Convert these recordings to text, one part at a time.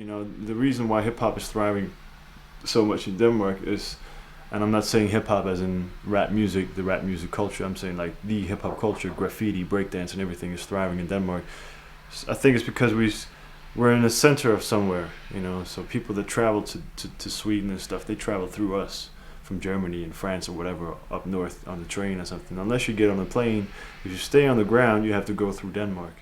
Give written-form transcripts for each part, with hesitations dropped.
You know, the reason why hip hop is thriving so much in Denmark is, and I'm not saying hip hop as in rap music, the rap music culture. I'm saying like the hip hop culture, graffiti, breakdance, and everything is thriving in Denmark. I think it's because we're in the center of somewhere, you know. So people that travel to Sweden and stuff, they travel through us from Germany and France or whatever up north on the train or something. Unless you get on a plane, if you stay on the ground, you have to go through Denmark.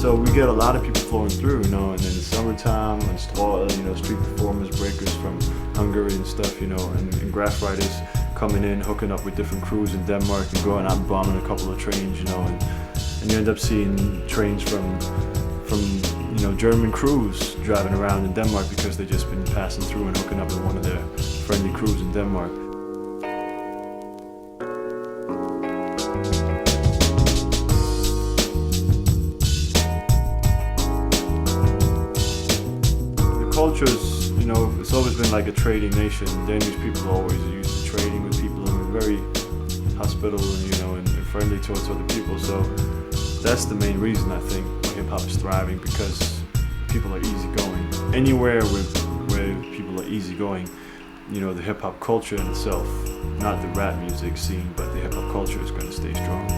So we get a lot of people flowing through, you know, and in the summertime, and you know, street performers, breakers from Hungary and stuff, you know, and graph writers coming in, hooking up with different crews in Denmark and going out and bombing a couple of trains, you know, and you end up seeing trains from you know, German crews driving around in Denmark because they've just been passing through and hooking up with one of their friendly crews in Denmark. Cultures, you know, it's always been like a trading nation. Danish people are always used to trading with people and we're very hospitable and, you know, and friendly towards other people. So that's the main reason I think hip hop is thriving, because people are easygoing. Anywhere where people are easygoing, you know, the hip hop culture in itself, not the rap music scene, but the hip hop culture is going to stay strong.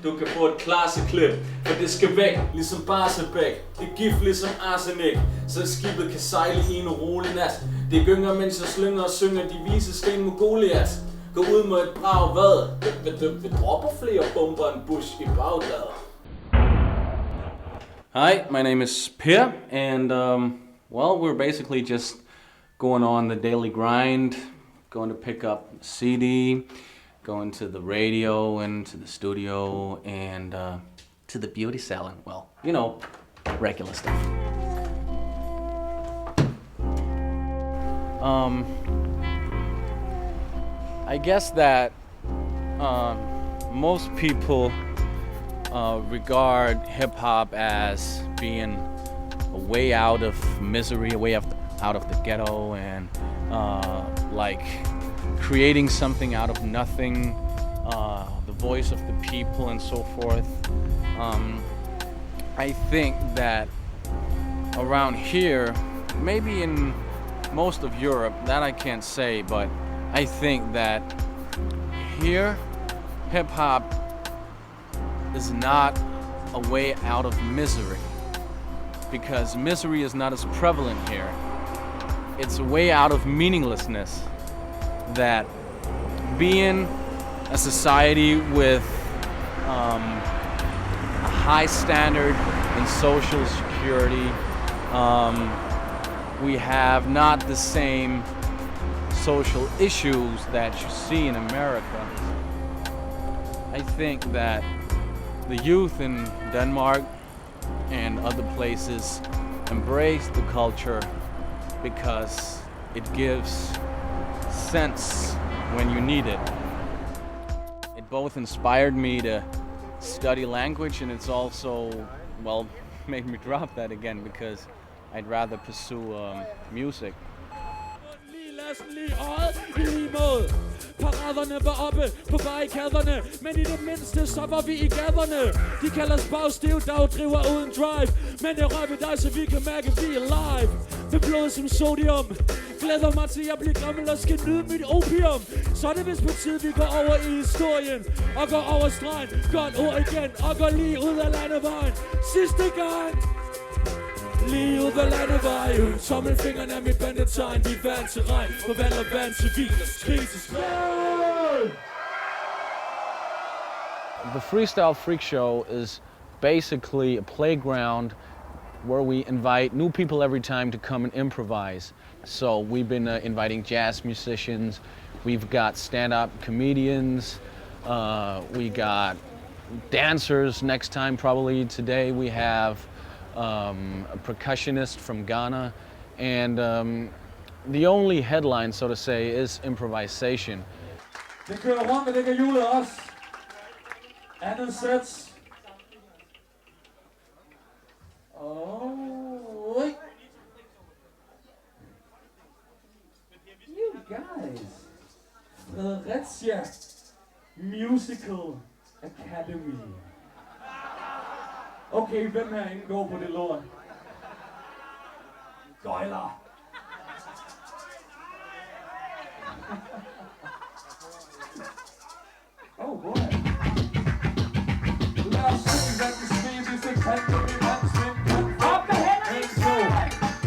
Du kan få et klasseklip, for det skal væk, ligesom Barsebæk. Det er gift ligesom arsenik, så skibet kan sejle i en rolig nat. Det gynger, mens jeg slynger og synger de vise sten med Goliath. Gå ud med et brag hvad? Vi dropper flere bomber end Bush i Bagdad. Hi, my name is Per, and well, we're basically just going on the daily grind, going to pick up CD, going to the radio and to the studio and to the beauty salon. Well, you know, regular stuff. I guess that most people regard hip-hop as being a way out of misery, a way out of the ghetto, and like creating something out of nothing, the voice of the people and so forth. I think that around here, maybe in most of Europe, that I can't say, but I think that here, hip-hop is not a way out of misery, because misery is not as prevalent here. It's a way out of meaninglessness. That being a society with a high standard in social security, we have not the same social issues that you see in America. I think that the youth in Denmark and other places embrace the culture because it gives sense when you need it. It both inspired me to study language, and it's also, well, made me drop that again because I'd rather pursue music. Paraderne var oppe på barrikaderne, men i det mindste så var vi i gaderne. De kalder os bagstiv, dagdriver uden drive, men jeg rører ved dig, så vi kan mærke, vi er live. Med blod som sodium, glæder mig til jeg bliver gammel og skal nyde mit opium. Så er det vist på tide, vi går over i historien og går over stregen. Godt ord igen og går lige ud af landevejen. Sidste gang. Lige ud af landevejen. Tommelfingeren er mit bandetegn. Vi er vant til regn, forvandler vand til vin. Kriseskrig. The Freestyle Freak Show is basically a playground where we invite new people every time to come and improvise. So we've been inviting jazz musicians, we've got stand-up comedians, We got dancers next time, probably today. We have a percussionist from Ghana. And the only headline, so to say, is improvisation. Den kører rundt, og det kan hjulet også. Andet sæt. Oh, you guys. Fredericia Musical Academy. Okay, hvem herinde går på det lort? Gøjler. Oh boy. Lad os se, hvad den svedeste tand i mandsvind kan finde.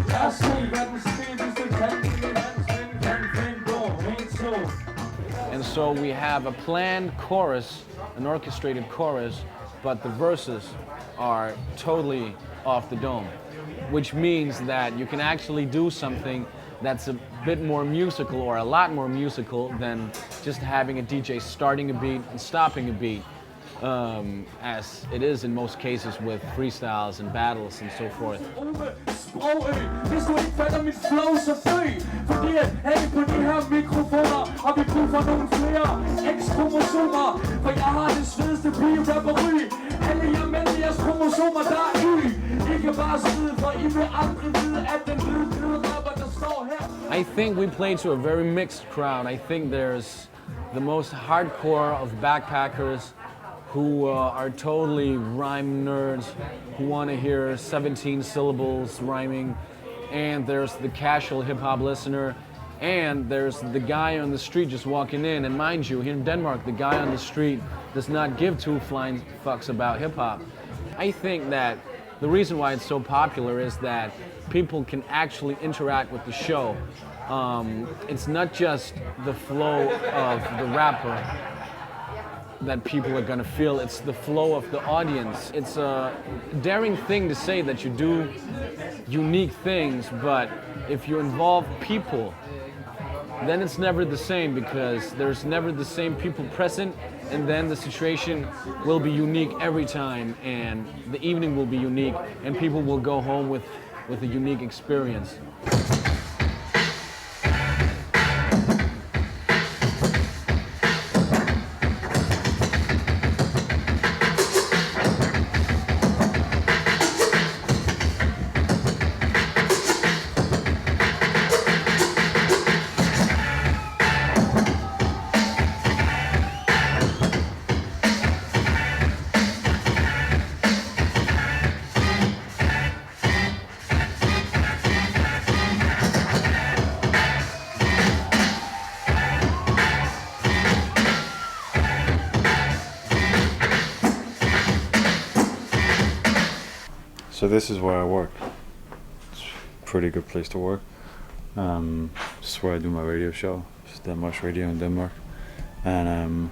Lad os se, hvad den svedeste tand i mandsvind kan finde. And so we have a planned chorus, an orchestrated chorus, but the verses are totally off the dome, which means that you can actually do something that's a bit more musical, or a lot more musical, than just having a DJ starting a beat and stopping a beat, as it is in most cases with freestyles and battles and so forth. Hvis du ikke fatter mit flow, så dø. Fordi at alle på de her mikrofoner har vi brug for nogle flere X-kromosomer. For jeg har det svedeste pige-rapperi. Alle jer mænd, jeres kromosomer, der er y. Ikke bare skide, for I vil aldrig vide, at den hvide rapper, der står her. I think we play to a very mixed crowd. I think there's the most hardcore of backpackers who are totally rhyme nerds, who want to hear 17 syllables rhyming, and there's the casual hip-hop listener, and there's the guy on the street just walking in. And mind you, here in Denmark, the guy on the street does not give two flying fucks about hip-hop. I think that the reason why it's so popular is that people can actually interact with the show. It's not just the flow of the rapper that people are gonna feel, it's the flow of the audience. It's a daring thing to say that you do unique things, but if you involve people, then it's never the same, because there's never the same people present, and then the situation will be unique every time, and the evening will be unique, and people will go home with a unique experience. So this is where I work. It's a pretty good place to work. This is where I do my radio show. It's Denmark's radio in Denmark. And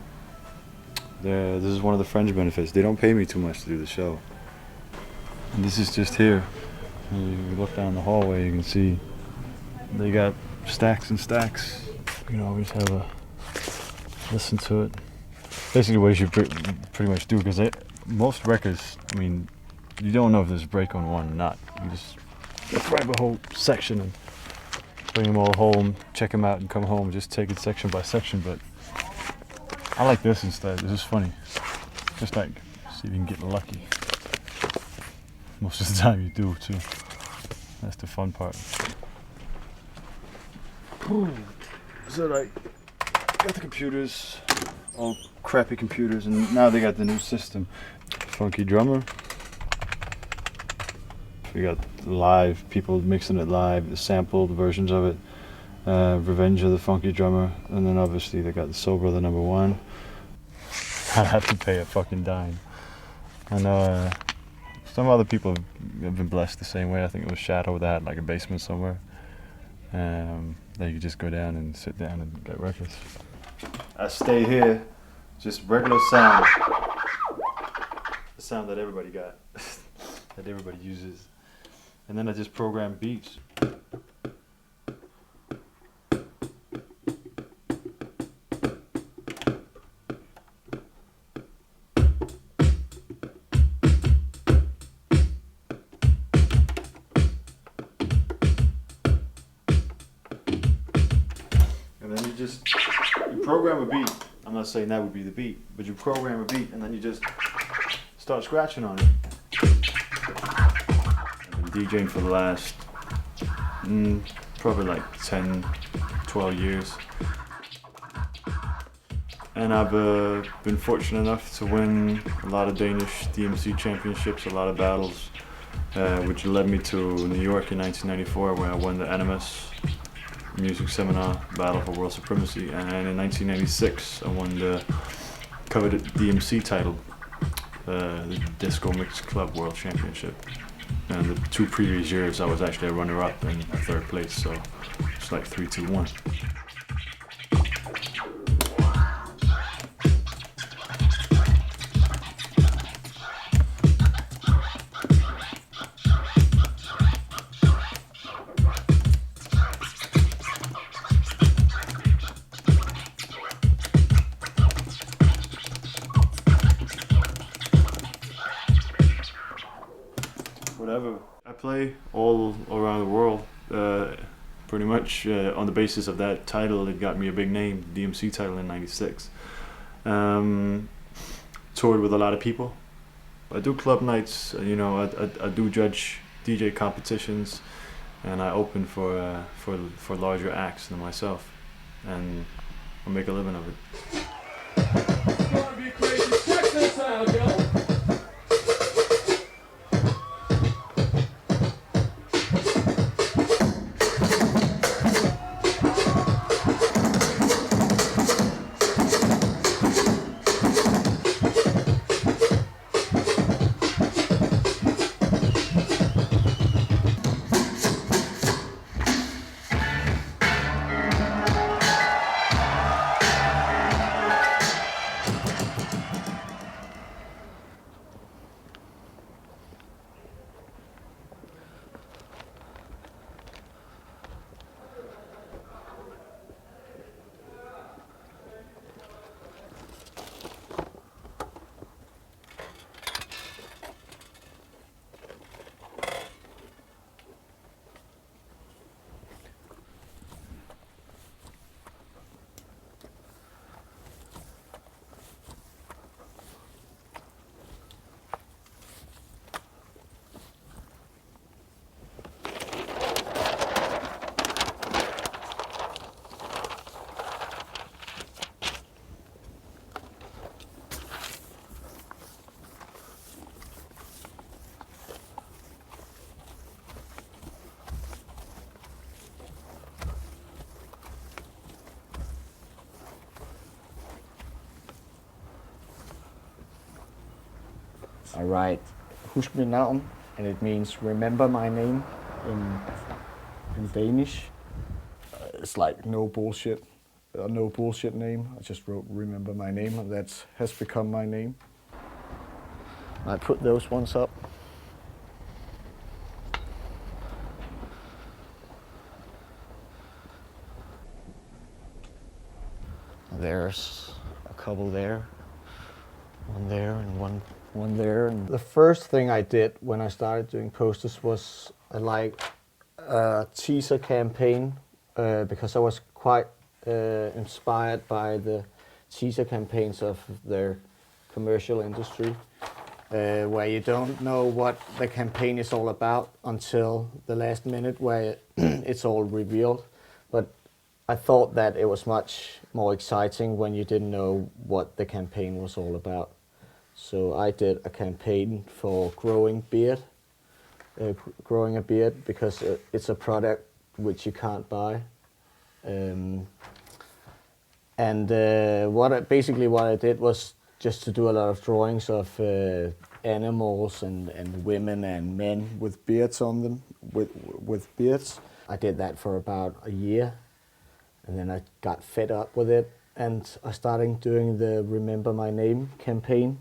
this is one of the fringe benefits. They don't pay me too much to do the show. And this is just here. You look down the hallway, you can see they got stacks and stacks. You can always have a listen to it. Basically what you should pretty much do, because most records, I mean, you don't know if there's a break on one or not. You just grab a whole section and bring them all home, check them out and come home, just take it section by section. But I like this instead. This is funny. Just like, see if you can get lucky. Most of the time you do too. That's the fun part. So like, got the computers, all crappy computers, and now they got the new system. Funky drummer. We got live, people mixing it live, the sampled versions of it. Revenge of the Funky Drummer, and then obviously they got the Soul Brother #1. I have to pay a fucking dime. I know some other people have been blessed the same way. I think it was Shadow that had like a basement somewhere. That you could just go down and sit down and get records. I stay here, just regular sound. The sound that everybody got, that everybody uses. And then I just program beats. program a beat. I'm not saying that would be the beat, but you program a beat and then you just start scratching on it. I've been DJing for the last probably like 10, 12 years. And I've been fortunate enough to win a lot of Danish DMC championships, a lot of battles, which led me to New York in 1994, where I won the Animus Music Seminar Battle for World Supremacy. And in 1996, I won the coveted DMC title, the Disco Mix Club World Championship. And the 2 previous years, I was actually a runner-up in 3rd place, so it's like 3, 2, 1. Whatever. I play all around the world, pretty much on the basis of that title. It got me a big name, DMC title in '96. Toured with a lot of people. I do club nights, you know. I do judge DJ competitions, and I open for larger acts than myself, and I make a living of it. It's gonna be crazy. Check this out, yo. I write Husk Mit Navn, and it means remember my name in Danish. It's like no bullshit, a no bullshit name. I just wrote remember my name, and that has become my name. I put those ones up. There's a couple there, one there and one there. And the first thing I did when I started doing posters was a teaser campaign, because I was quite inspired by the teaser campaigns of their commercial industry, where you don't know what the campaign is all about until the last minute, where it's all revealed. But I thought that it was much more exciting when you didn't know what the campaign was all about. So I did a campaign for growing a beard, because it's a product which you can't buy. Basically what I did was just to do a lot of drawings of animals and women and men with beards on them, with beards. I did that for about a year, and then I got fed up with it, and I started doing the Remember My Name campaign.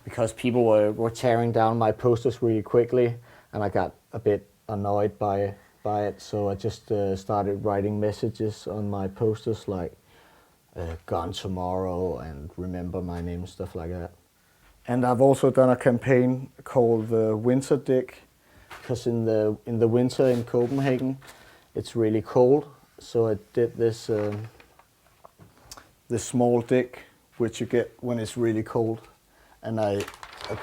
Because people were tearing down my posters really quickly, and I got a bit annoyed by it, so I just started writing messages on my posters like Gone Tomorrow and Remember My Name, stuff like that. And I've also done a campaign called the Winter Dick, because in the winter in Copenhagen it's really cold, so I did this this small dick, which you get when it's really cold, and I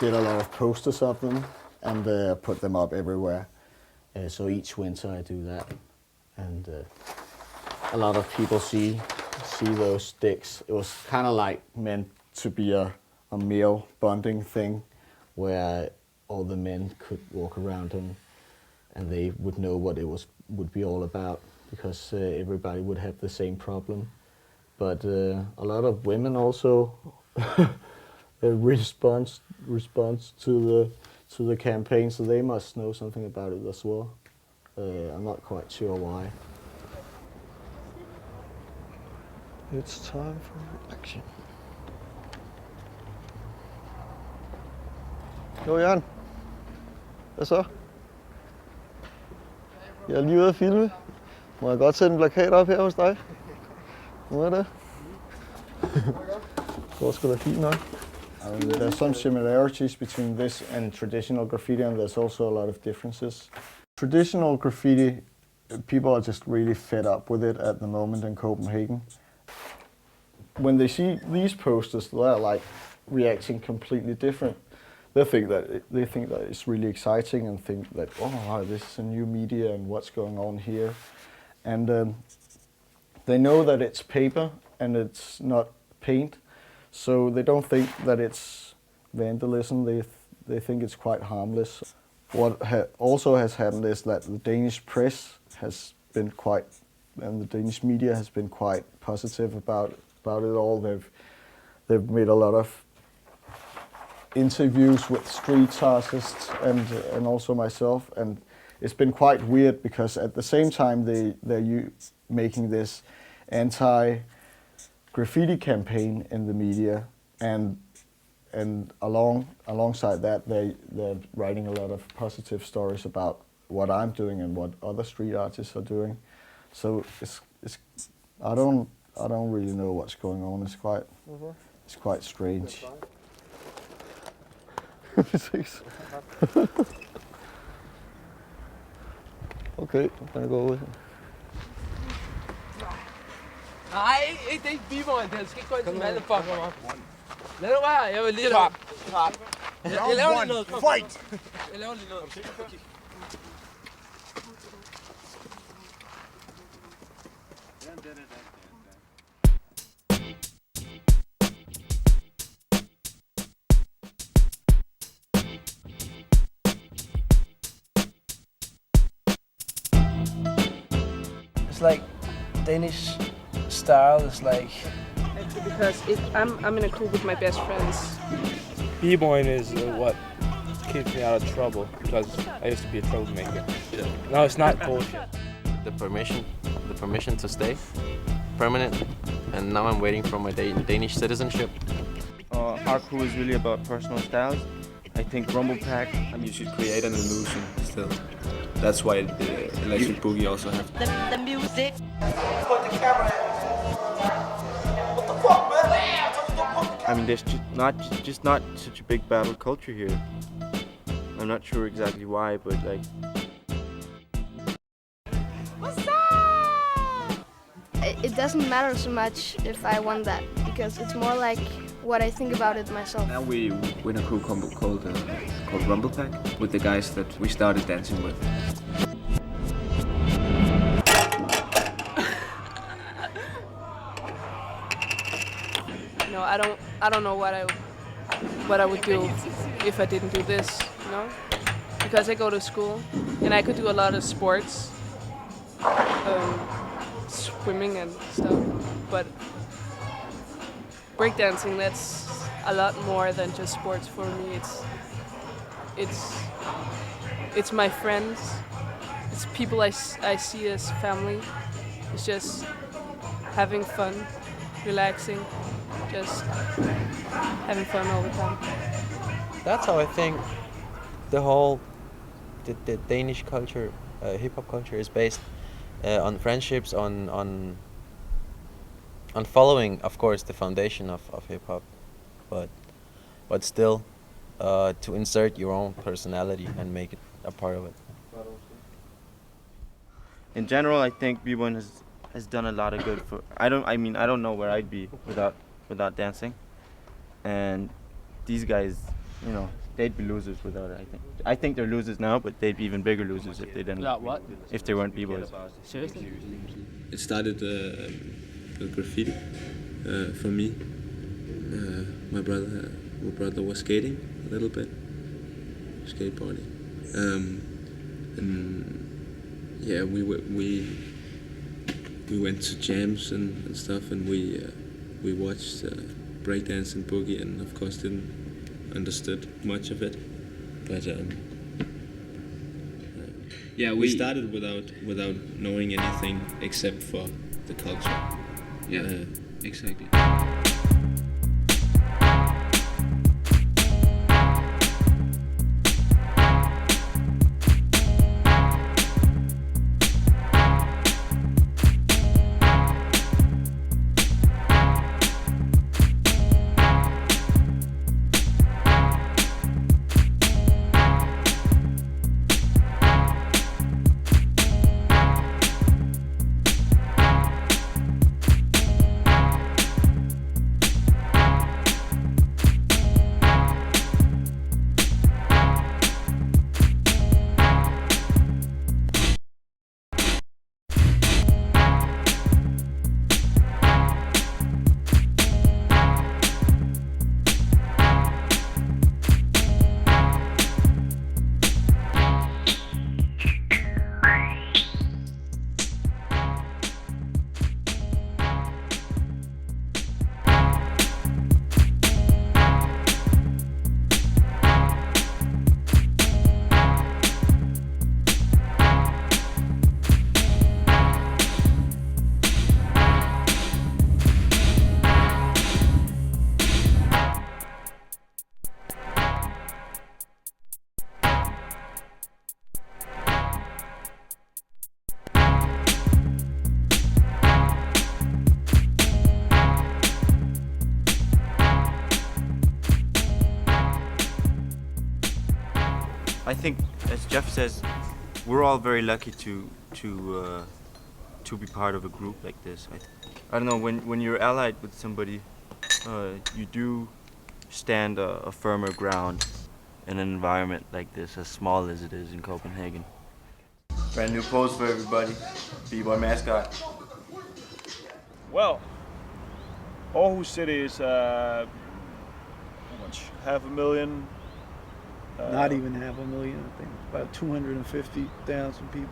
did a lot of posters of them and put them up everywhere. So each winter I do that, and a lot of people see those dicks. It was kind of like meant to be a male bonding thing, where all the men could walk around and they would know what it would be all about, because everybody would have the same problem. But a lot of women also response to the campaign, so they must know something about it as well. I'm not quite sure why. It's time for action. Jo, Jørgen. Hvad så? Jeg er lige ude at filme. Må jeg godt sætte en plakat op her hos dig? Må jeg det? Det går sgu da fint nok. There's some similarities between this and traditional graffiti, and there's also a lot of differences. Traditional graffiti, people are just really fed up with it at the moment in Copenhagen. When they see these posters, they're like reacting completely different. They think that it's really exciting and think that, oh, this is a new media and what's going on here. And they know that it's paper and it's not paint, so they don't think that it's vandalism. They think it's quite harmless. What also has happened is that the Danish press has been quite, and the Danish media has been quite positive about it all. They've made a lot of interviews with street artists and also myself, and it's been quite weird because at the same time they're making this anti-graffiti campaign in the media, and alongside that they're writing a lot of positive stories about what I'm doing and what other street artists are doing. So it's I don't really know what's going on. It's quite strange. Precis. Okay, I'm gonna go over here. Nej, ikke det er ikke b-boy, det skal ikke gå ind til motherfucker. Lad nu være, jeg vil lige lave. Jeg laver lige noget. Fight! Jeg laver lige noget. Okay. It's like Danish style is like... Because I'm in a group with my best friends. B-boying is what keeps me out of trouble, because I used to be a troublemaker. No, it's not bullshit. The permission to stay permanent, and now I'm waiting for my Danish citizenship. Our crew is really about personal styles. I think Rumblepack. And you should create an illusion still. That's why Electric Boogie also have the music. Put the camera. What the fuck, man? I mean, there's just not such a big battle culture here. I'm not sure exactly why, but like. What's up? It doesn't matter so much if I won that, because it's more like what I think about it myself. Now we're in a crew called Rumblepack with the guys that we started dancing with. No, I don't know what I would do if I didn't do this, you know? Because I go to school and I could do a lot of sports, swimming and stuff, but breakdancing, that's a lot more than just sports for me. It's my friends, it's people I see as family. It's just having fun, relaxing, just having fun all the time. That's how I think the whole the Danish culture, hip hop culture, is based on friendships, on following, of course, the foundation of hip hop, but still to insert your own personality and make it a part of it. In general, I think B1 has done a lot of good for. I don't know where I'd be without dancing, and these guys, you know, they'd be losers without it. I think they're losers now, but they'd be even bigger losers if they didn't. If they weren't b-boys. Seriously? It started with graffiti for me. My brother was skating a little bit, skateboarding, and yeah, we went to jams and stuff, and we watched breakdance and boogie, and of course didn't understood much of it, but yeah, we started without knowing anything except for the culture. Yeah, exactly. I think, as Jeff says, we're all very lucky to be part of a group like this. I don't know, when you're allied with somebody, you do stand a firmer ground in an environment like this, as small as it is in Copenhagen. Brand new pose for everybody. B-boy mascot. Well, Aarhus City is how much? 500,000. Not even 500,000, I think. About 250,000 people.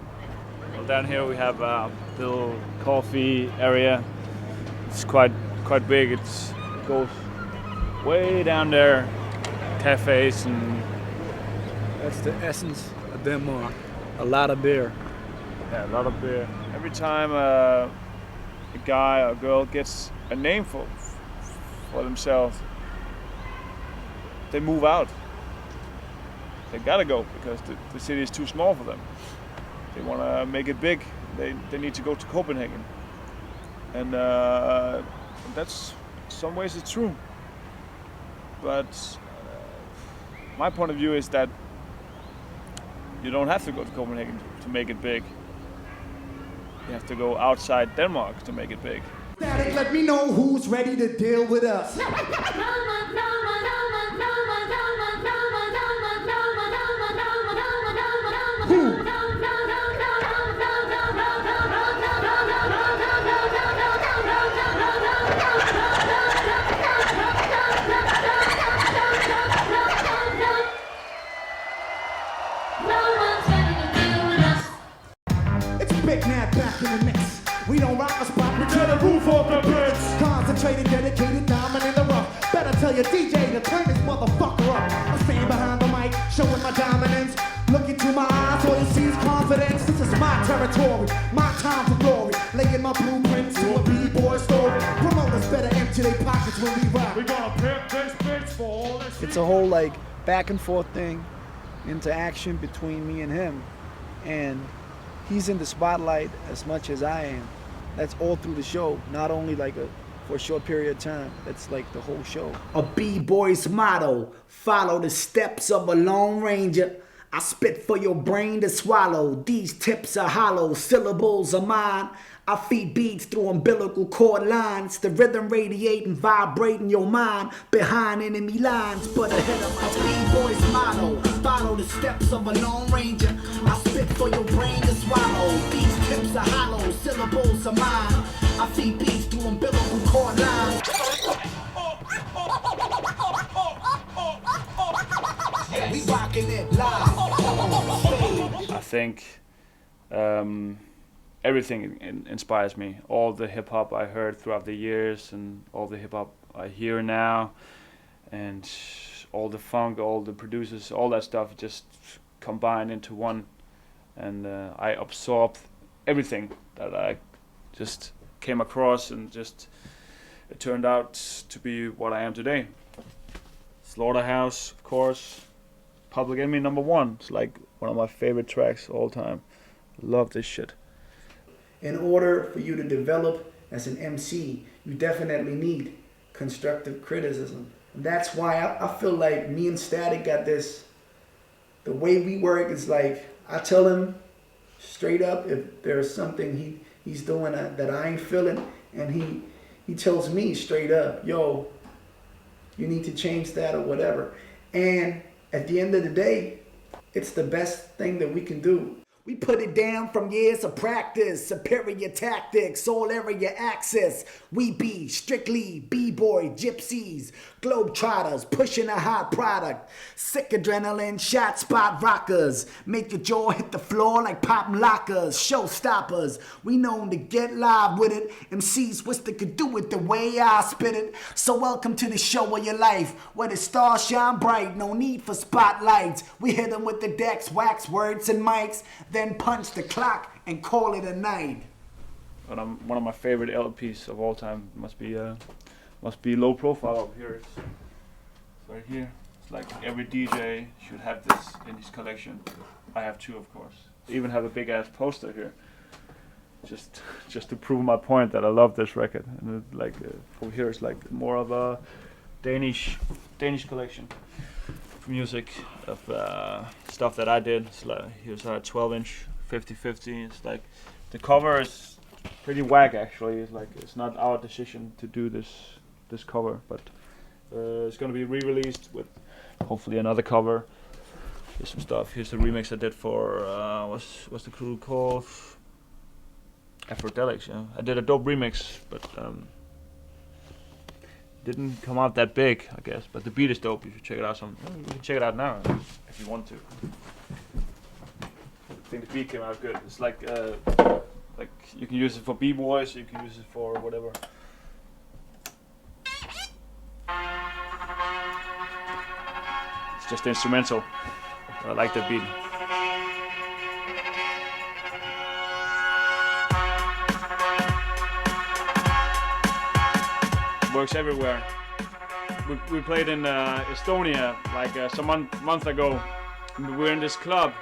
Well, down here we have a little coffee area. It's quite big. It goes way down there. Cafes and... That's the essence of Denmark. A lot of beer. Yeah, a lot of beer. Every time a guy or girl gets a name for themselves, they move out. They gotta go because the city is too small for them. They want to make it big. They need to go to Copenhagen, and that's in some ways it's true. But my point of view is that you don't have to go to Copenhagen to make it big. You have to go outside Denmark to make it big. Let me know who's ready to deal with us. Big Nat back in the mix. We don't rock a spot, we tear the roof off the bricks. Concentrated, dedicated, diamond in the rough. Better tell your DJ to turn this motherfucker up. I stand behind the mic, showing my dominance. Look into my eyes, all you see is confidence. This is my territory, my time for glory. Laying my blueprints to a b-boy story. Promoters better empty their pockets when we rock. We gonna pimp this bitch for all this. It's a whole like back and forth thing, interaction between me and him, and he's in the spotlight as much as I am. That's all through the show, not only like for a short period of time. That's like the whole show. A b-boy's motto: follow the steps of a Lone Ranger. I spit for your brain to swallow. These tips are hollow, syllables are mine. I feed beats through umbilical cord lines, the rhythm radiating, vibrating your mind behind enemy lines. But ahead of my B-boy's motto, follow the steps of a Lone Ranger. I spit for your brain to swallow. These tips are hollow, syllables are mine. I feed beats through umbilical cord lines. We rocking it live on stage. I think everything inspires me. All the hip hop I heard throughout the years, and all the hip hop I hear now, and all the funk, all the producers, all that stuff just combined into one, and I absorbed everything that I just came across, and just it turned out to be what I am today. Slaughterhouse, of course. Public Enemy #1. It's like one of my favorite tracks all time. Love this shit. In order for you to develop as an MC, you definitely need constructive criticism. And that's why I feel like me and Static got this. The way we work is like, I tell him straight up if there's something he's doing that I ain't feeling, and he tells me straight up, yo, you need to change that or whatever. And at the end of the day, it's the best thing that we can do. We put it down from years of practice, superior tactics, all area access. We be strictly b-boy gypsies, globetrotters, pushing a hot product. Sick adrenaline, shot spot rockers. Make your jaw hit the floor like poppin' lockers. Showstoppers, we known to get live with it. MCs wish they could do it the way I spit it. So welcome to the show of your life, where the stars shine bright, no need for spotlights. We hit them with the decks, wax words and mics, then punch the clock and call it a night. One of my favorite LPs of all time must be Low Profile over here. It's right here. It's like every DJ should have this in his collection. I have two, of course. I even have a big ass poster here, just to prove my point that I love this record. And it, like over here is like more of a Danish collection of music, of stuff that I did. It's like, here's a 12-inch 50/50. It's like the cover is pretty whack actually. It's like it's not our decision to do this cover, but it's gonna be re-released with hopefully another cover. Here's some stuff. Here's the remix I did for what's the crew called? Aphrodelics. Yeah, I did a dope remix, but didn't come out that big, I guess. But the beat is dope. You should check it out. You can check it out now if you want to. I think the beat came out good. It's like you can use it for b-boys, you can use it for whatever. It's just instrumental. I like the beat. Works everywhere. We played in Estonia like some month ago. We were in this club,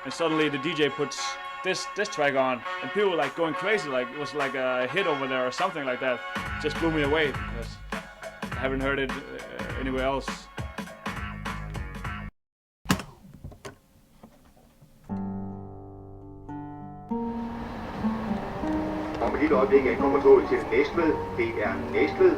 and suddenly the DJ puts this track on, and people were like going crazy, like it was like a hit over there or something like that. Just blew me away because I haven't heard it anywhere else. Om et lille øjeblik kommer toget til Næstved. Det er Næstved.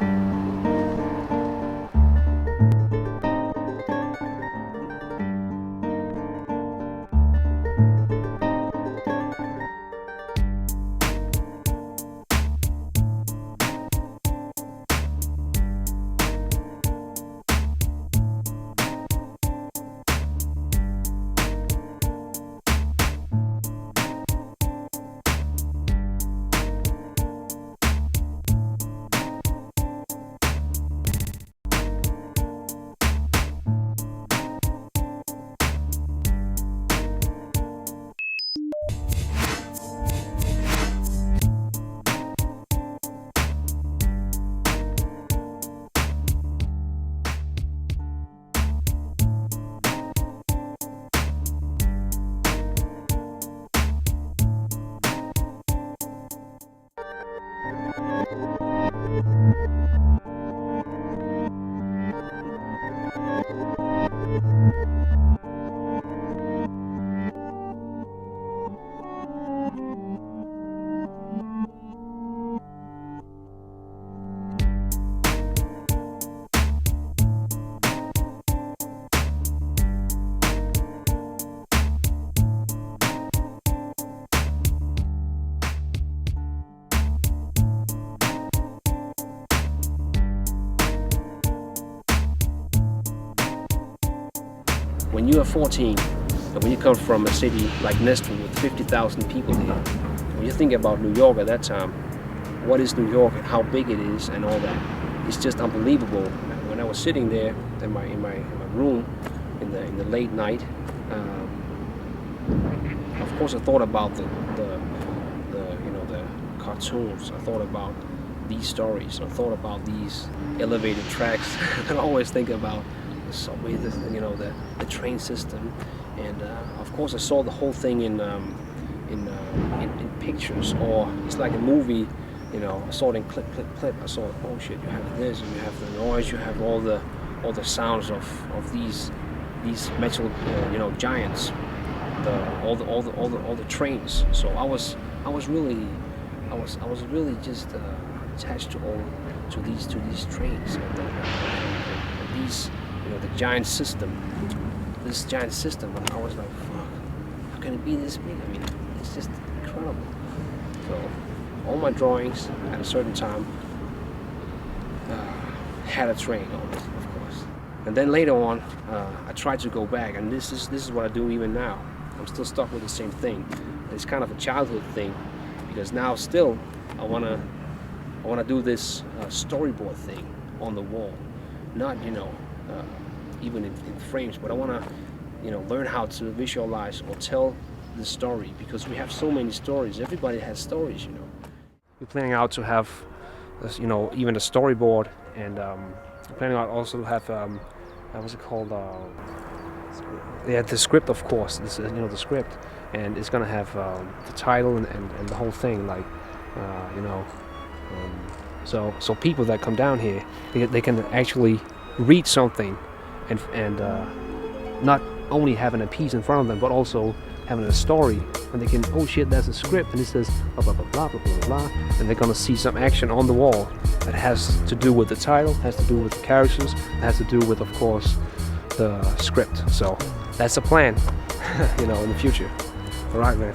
when you are 14, and when you come from a city like Næstved with 50,000 people here, when you think about New York at that time, what is New York and how big it is and all that, it's just unbelievable. When I was sitting there in my room in the late night, of course I thought about the cartoons. I thought about these stories. I thought about these elevated tracks. I always think about the subway, the train system, and of course I saw the whole thing in pictures, or it's like a movie. I saw it in clip. I saw, oh shit, you have this, and you have the noise, you have all the sounds of these metal giants, all the trains. So I was really just attached to these trains and these the giant system. This giant system, and I was like, fuck, how can it be this big? I mean, it's just incredible. So all my drawings at a certain time had a train on it, of course. And then later on, I tried to go back, and this is what I do even now. I'm still stuck with the same thing. It's kind of a childhood thing, because now still I wanna do this storyboard thing on the wall, not even in frames, but I wanna learn how to visualize or tell the story, because we have so many stories. Everybody has stories, We're planning out to have, even a storyboard, and we're planning out also to have, what's it called? The script, of course. This is, the script, and it's gonna have the title and the whole thing, like, so people that come down here, they can actually read something, and not only having a piece in front of them, but also having a story, and they can, oh shit, that's a script, and it says blah blah blah blah blah blah blah, and they're gonna see some action on the wall that has to do with the title, has to do with the characters, has to do with, of course, the script. So that's the plan, in the future. All right, man.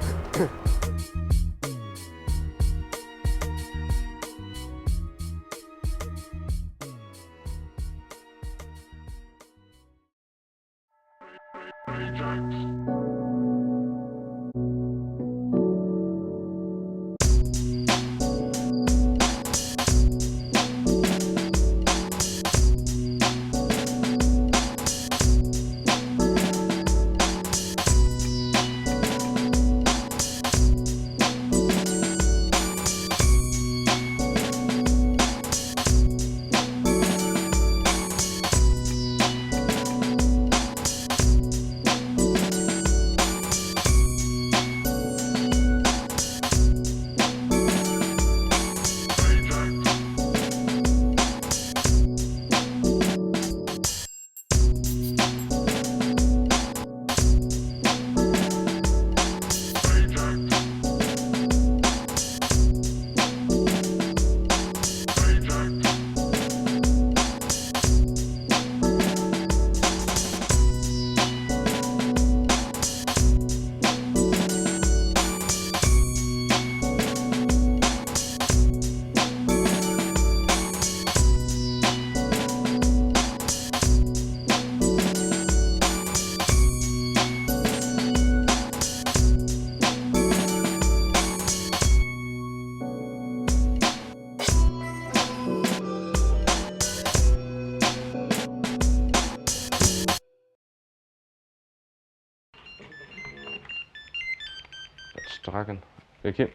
Drakken. Kim?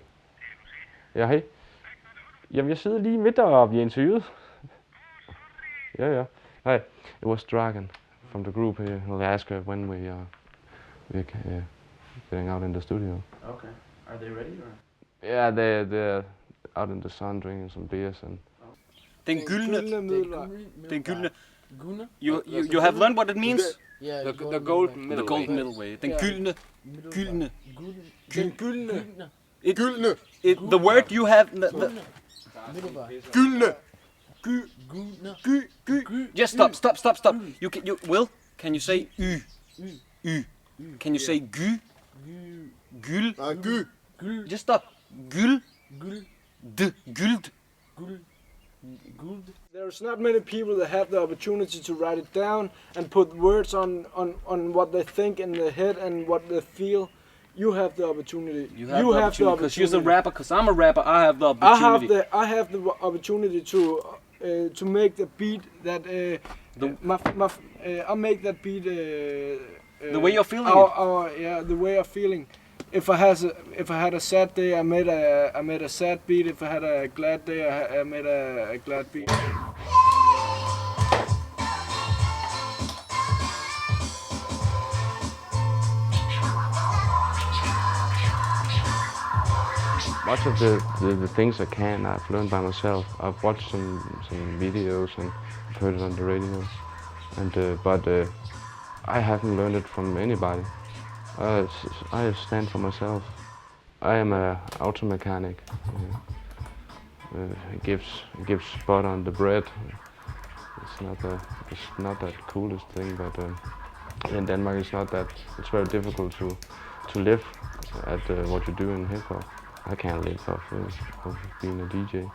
Ja, hej. Jamen, jeg sidder lige midt og bliver interviewet. Ja. Hi, it was Dragon from the group here. He'll ask her when we're getting out in the studio. Okay. Are they ready or? Yeah, they're out in the sun drinking some beers and. Den gyldne middelvej. Den gyldne. You have learned what it means? Yeah, the golden middle The golden middle way. Den gyldne. Gyldne. Gyldne. The word you have. Gyldne. Just stop. You Will, can you say y? Can you say gy? Gyld. Just stop. Gyld. Gyld. Good. There's not many people that have the opportunity to write it down and put words on what they think in their head and what they feel. You have the opportunity. You have the opportunity because you're the rapper. Because I'm a rapper, I have the opportunity. I have the opportunity to make the beat that I make that beat the way you're feeling it. Yeah, the way I'm feeling. If I had a sad day, I made a sad beat. If I had a glad day, I made a glad beat. Much of the things I can, I've learned by myself. I've watched some videos and heard it on the radio, but I haven't learned it from anybody. I stand for myself. I am an auto mechanic. It gives spot on the bread. It's not that coolest thing, but in Denmark it's very difficult to live at what you do in hip hop. I can't live off being a DJ,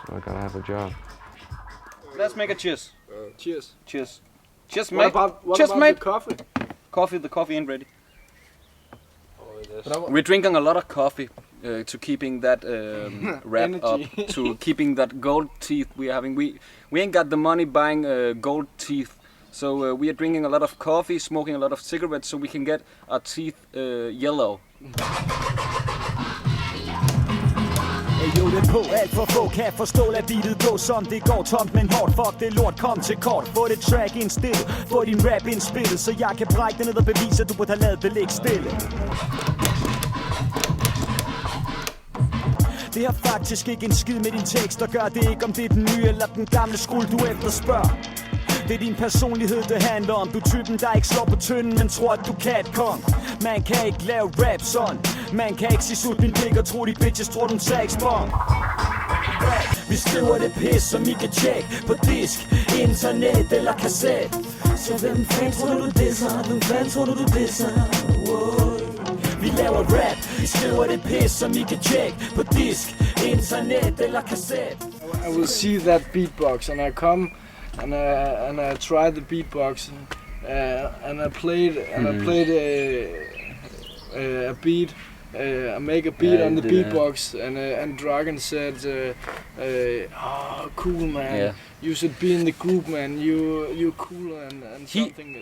so I gotta have a job. Let's make a cheers. Cheers. Cheers. Cheers, What mate. about Cheers, mate. the coffee? The coffee ain't ready. We're drinking a lot of coffee to keeping that wrap up, to keeping that gold teeth we're having. We ain't got the money buying gold teeth, so we are drinking a lot of coffee, smoking a lot of cigarettes, so we can get our teeth yellow. Jo, det på alt for få kan forstå, lad beatet gå som det går tomt, men hårdt, fuck det lort, kom til kort. Få det track indstillet, få din rap indspillet, så jeg kan brække det ned og bevise, at du burde have lavet det ligge stille. Det har faktisk ikke en skid med din tekst, og gør det ikke, om det er den nye eller den gamle skole, du efterspørger. Det er din personlighed, det handler om. Du er typen, der ikke slår på tynden, men tror, at du kan et kong. Man kan ikke lave rap sådan. Man kan ikke sige sut min pik og tro, de bitches tror, du er en sagsbom. Vi skriver det pis, som I kan tjekke på disk, internet eller kassette. Så hvem fanden tror du disser? Hvem fanden tror du disser? Vi laver rap, vi skriver det pis, som I kan tjekke på disk, internet eller kassette. I will see that beatbox and I come and I try the beatbox and I played a beat. I make a beat on the beatbox and Dragon said, "Oh, cool man, Yeah. you should be in the group, man. You're cool and something."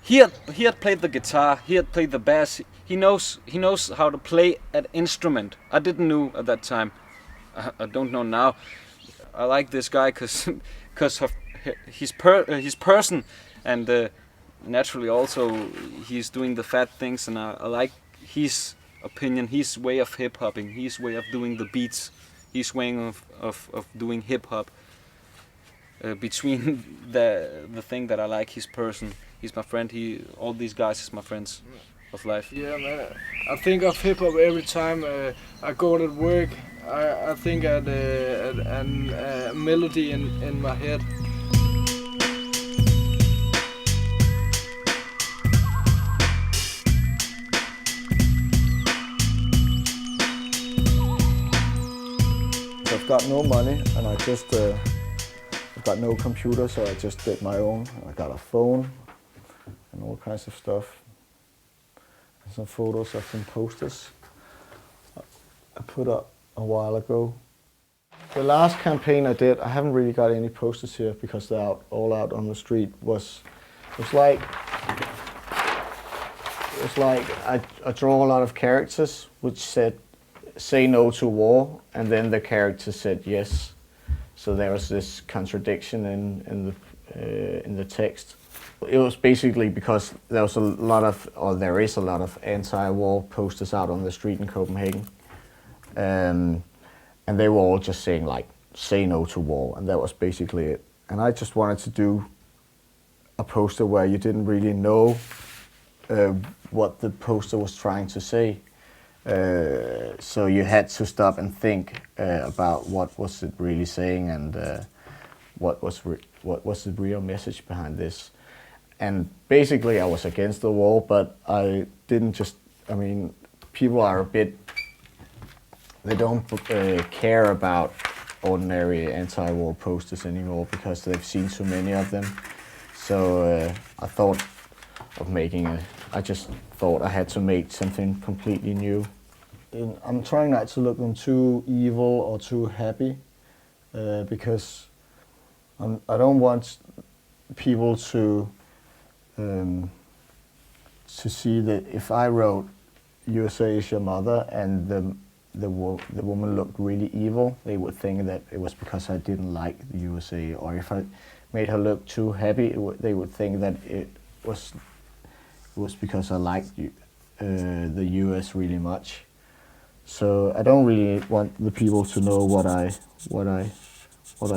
He had played the guitar. He had played the bass. He knows how to play an instrument. I didn't know at that time. I don't know now. I like this guy because of his person, and naturally also he's doing the fat things, and I like his opinion, his way of hip hopping, his way of doing the beats, his way of doing hip hop. Between the thing that I like, his person, he's my friend. All these guys is my friends of life. Yeah, man. I think of hip hop every time I go to work. I think at a melody in my head. I've got no money and I just I've got no computer, so I just did my own. I got a phone and all kinds of stuff. And some photos of some posters I put up a while ago. The last campaign I did, I haven't really got any posters here because they're all out on the street. It's like I draw a lot of characters which said say no to war, and then the character said yes. So there was this contradiction in the text. It was basically because there is a lot of anti-war posters out on the street in Copenhagen, and they were all just saying like say no to war, and that was basically it. And I just wanted to do a poster where you didn't really know what the poster was trying to say. So you had to stop and think about what was it really saying, and what was the real message behind this. And basically I was against the war, but I didn't just, I mean, people are a bit, they don't care about ordinary anti-war posters anymore because they've seen so many of them. So I thought of I just thought I had to make something completely new. I'm trying not to look them too evil or too happy because I don't want people to see that if I wrote USA is your mother and the woman looked really evil, they would think that it was because I didn't like the USA, or if I made her look too happy, they would think that it was because I liked the US really much. So I don't really want the people to know what I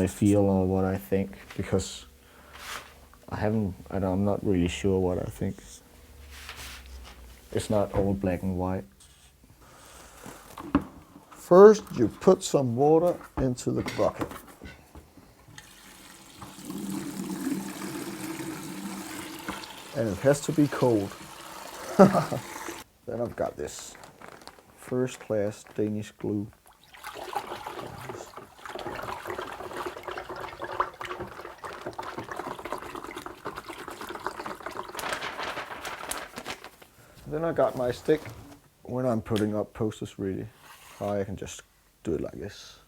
feel or what I think, because I'm not really sure what I think. It's not all black and white. First, you put some water into the bucket. And it has to be cold. Then I've got this first class Danish glue. Then I got my stick. When I'm putting up posters really high, I can just do it like this.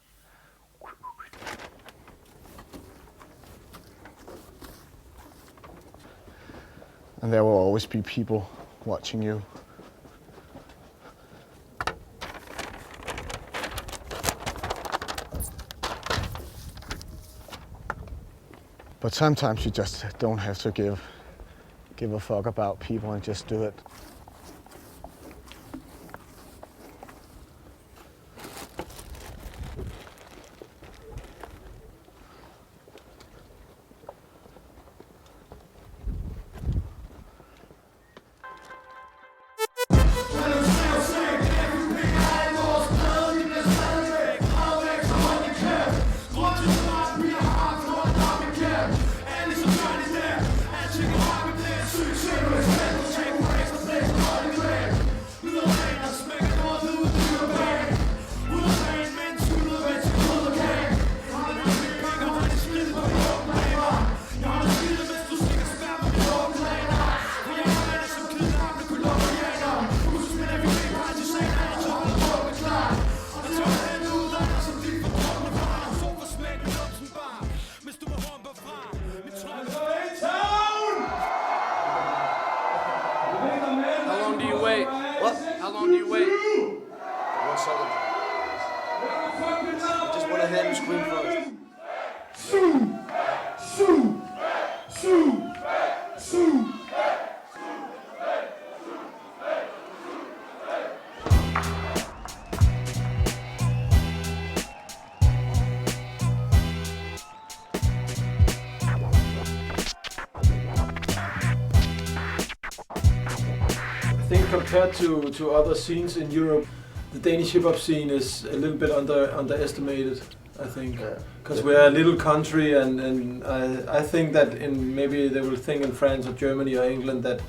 And there will always be people watching you. But sometimes you just don't have to give a fuck about people and just do it. Compared to other scenes in Europe, the Danish hip hop scene is a little bit underestimated, I think, because we're a little country, and I think that maybe they will think in France or Germany or England that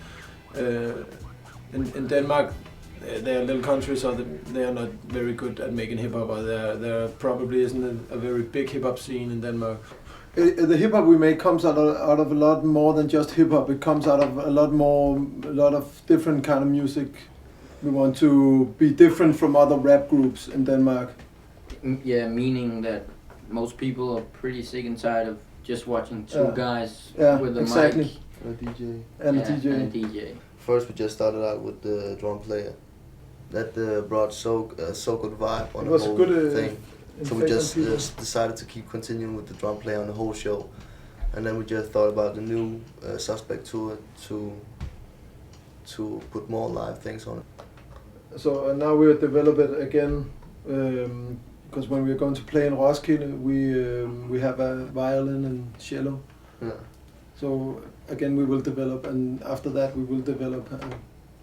in Denmark they are little countries, so they are not very good at making hip hop, or there probably isn't a very big hip hop scene in Denmark. The hip hop we make comes out of a lot more than just hip hop. It comes out of a lot of different kind of music. We want to be different from other rap groups in Denmark. Yeah, meaning that most people are pretty sick and tired of just watching two guys with a mic and a DJ. And a DJ. First, we just started out with the drum player. That brought so good vibe on the whole thing. So we just decided to keep continuing with the drum player on the whole show. And then we just thought about the new Suspekt tour to put more live things on it. So now we'll develop it again, because when we're going to play in Roskilde, we have a violin and cello. Yeah. So again we will develop, and after that we will develop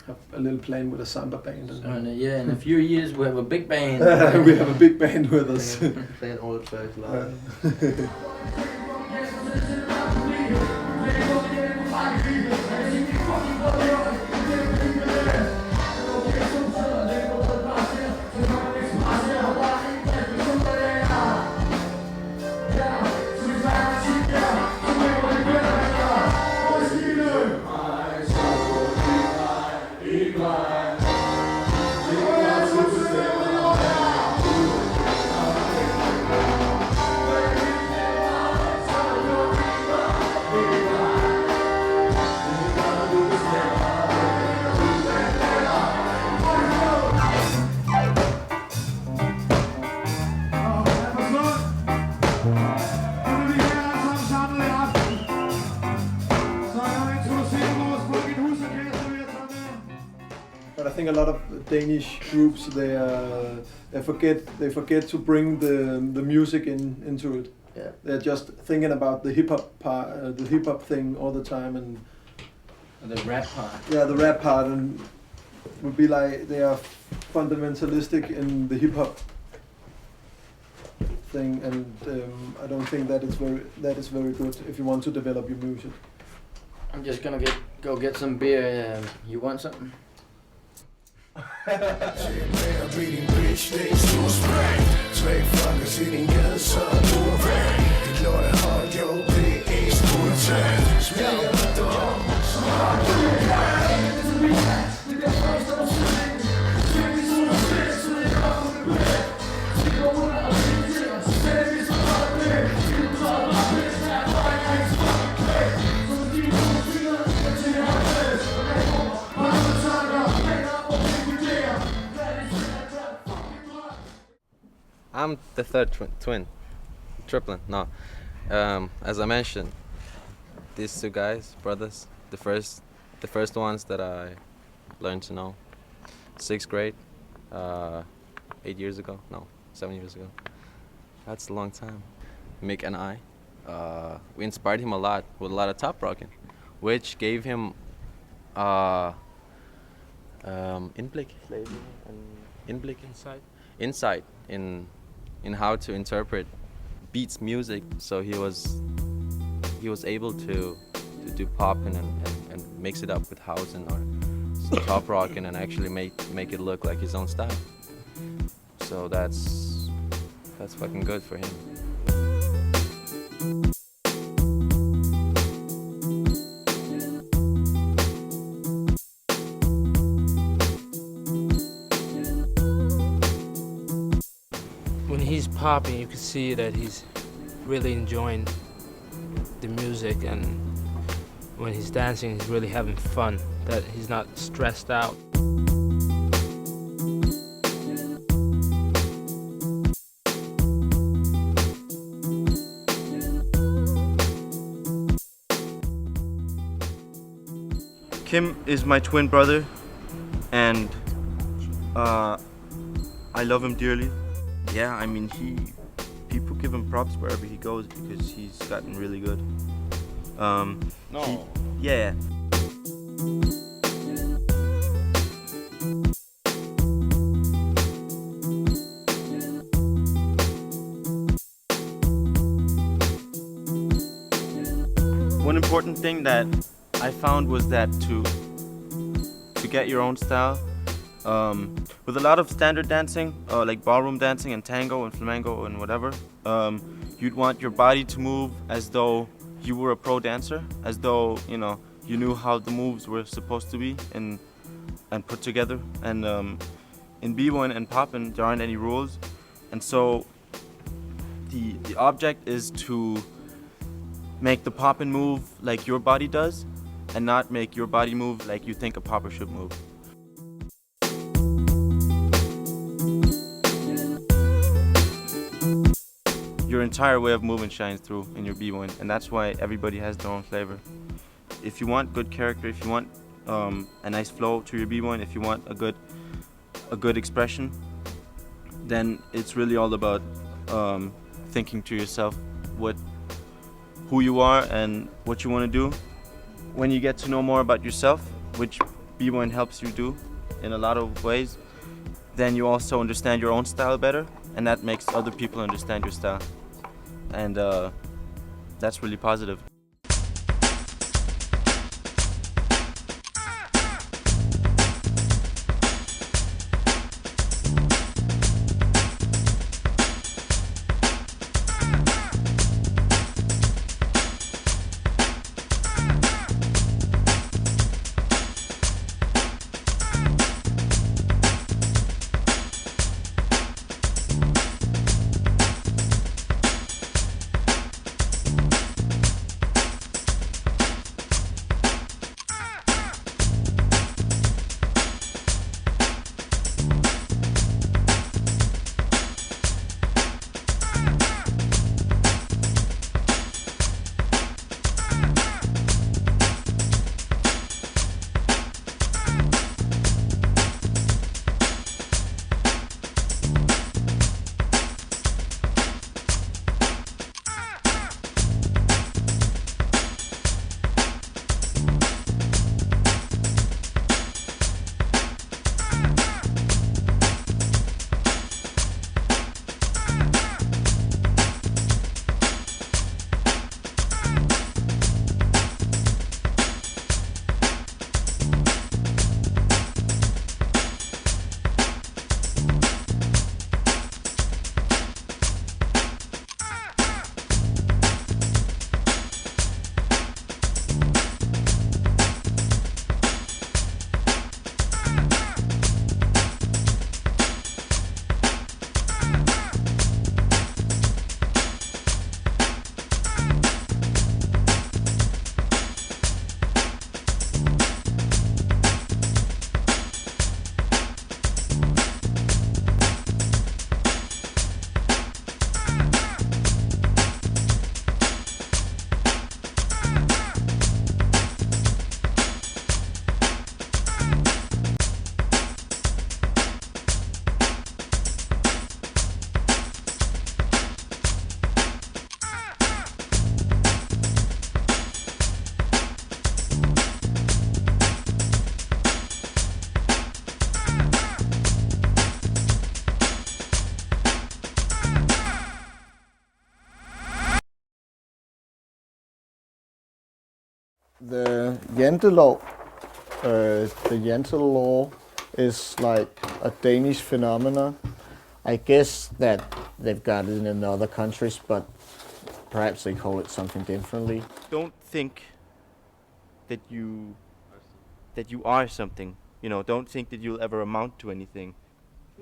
have a little plan with a samba band. In a few years we have a big band. We have a big band with us. Playing all the tracks live. But I think a lot of Danish groups they forget to bring the music into it. Yeah. They're just thinking about the hip hop part, the hip hop thing all the time, and the rap part. Yeah, the rap part, and would be like they are fundamentalistic in the hip hop thing, and I don't think that is very good if you want to develop your music. I'm just gonna go get some beer. You want something? I'm the third triplet. No, as I mentioned, these two guys, brothers, the first ones that I learned to know, 6th grade, 7 years ago. That's a long time. Mick and I, we inspired him a lot with a lot of top rocking, which gave him insight in how to interpret beats music. So he was able to do popping and mix it up with housing or some top rocking and actually make it look like his own style. So that's fucking good for him. When he's popping, you can see that he's really enjoying the music, and when he's dancing, he's really having fun, that he's not stressed out. Kim is my twin brother, and I love him dearly. Yeah, I mean, people give him props wherever he goes because he's gotten really good. Yeah. One important thing that I found was that to get your own style, with a lot of standard dancing, like ballroom dancing and tango and flamenco and whatever, you'd want your body to move as though you were a pro dancer, as though you knew how the moves were supposed to be and put together. And in B1 and poppin', there aren't any rules, and so the object is to make the poppin' move like your body does, and not make your body move like you think a popper should move. Your entire way of moving shines through in your B1, and that's why everybody has their own flavor. If you want good character, if you want a nice flow to your B1, if you want a good expression, then it's really all about thinking to yourself who you are and what you want to do. When you get to know more about yourself, which B1 helps you do in a lot of ways, then you also understand your own style better, and that makes other people understand your style. And that's really positive. The jantelov, the jantel law is like a Danish phenomenon. I guess that they've got it in other countries, but perhaps they call it something differently. Don't think that you are something. You know, don't think that you'll ever amount to anything.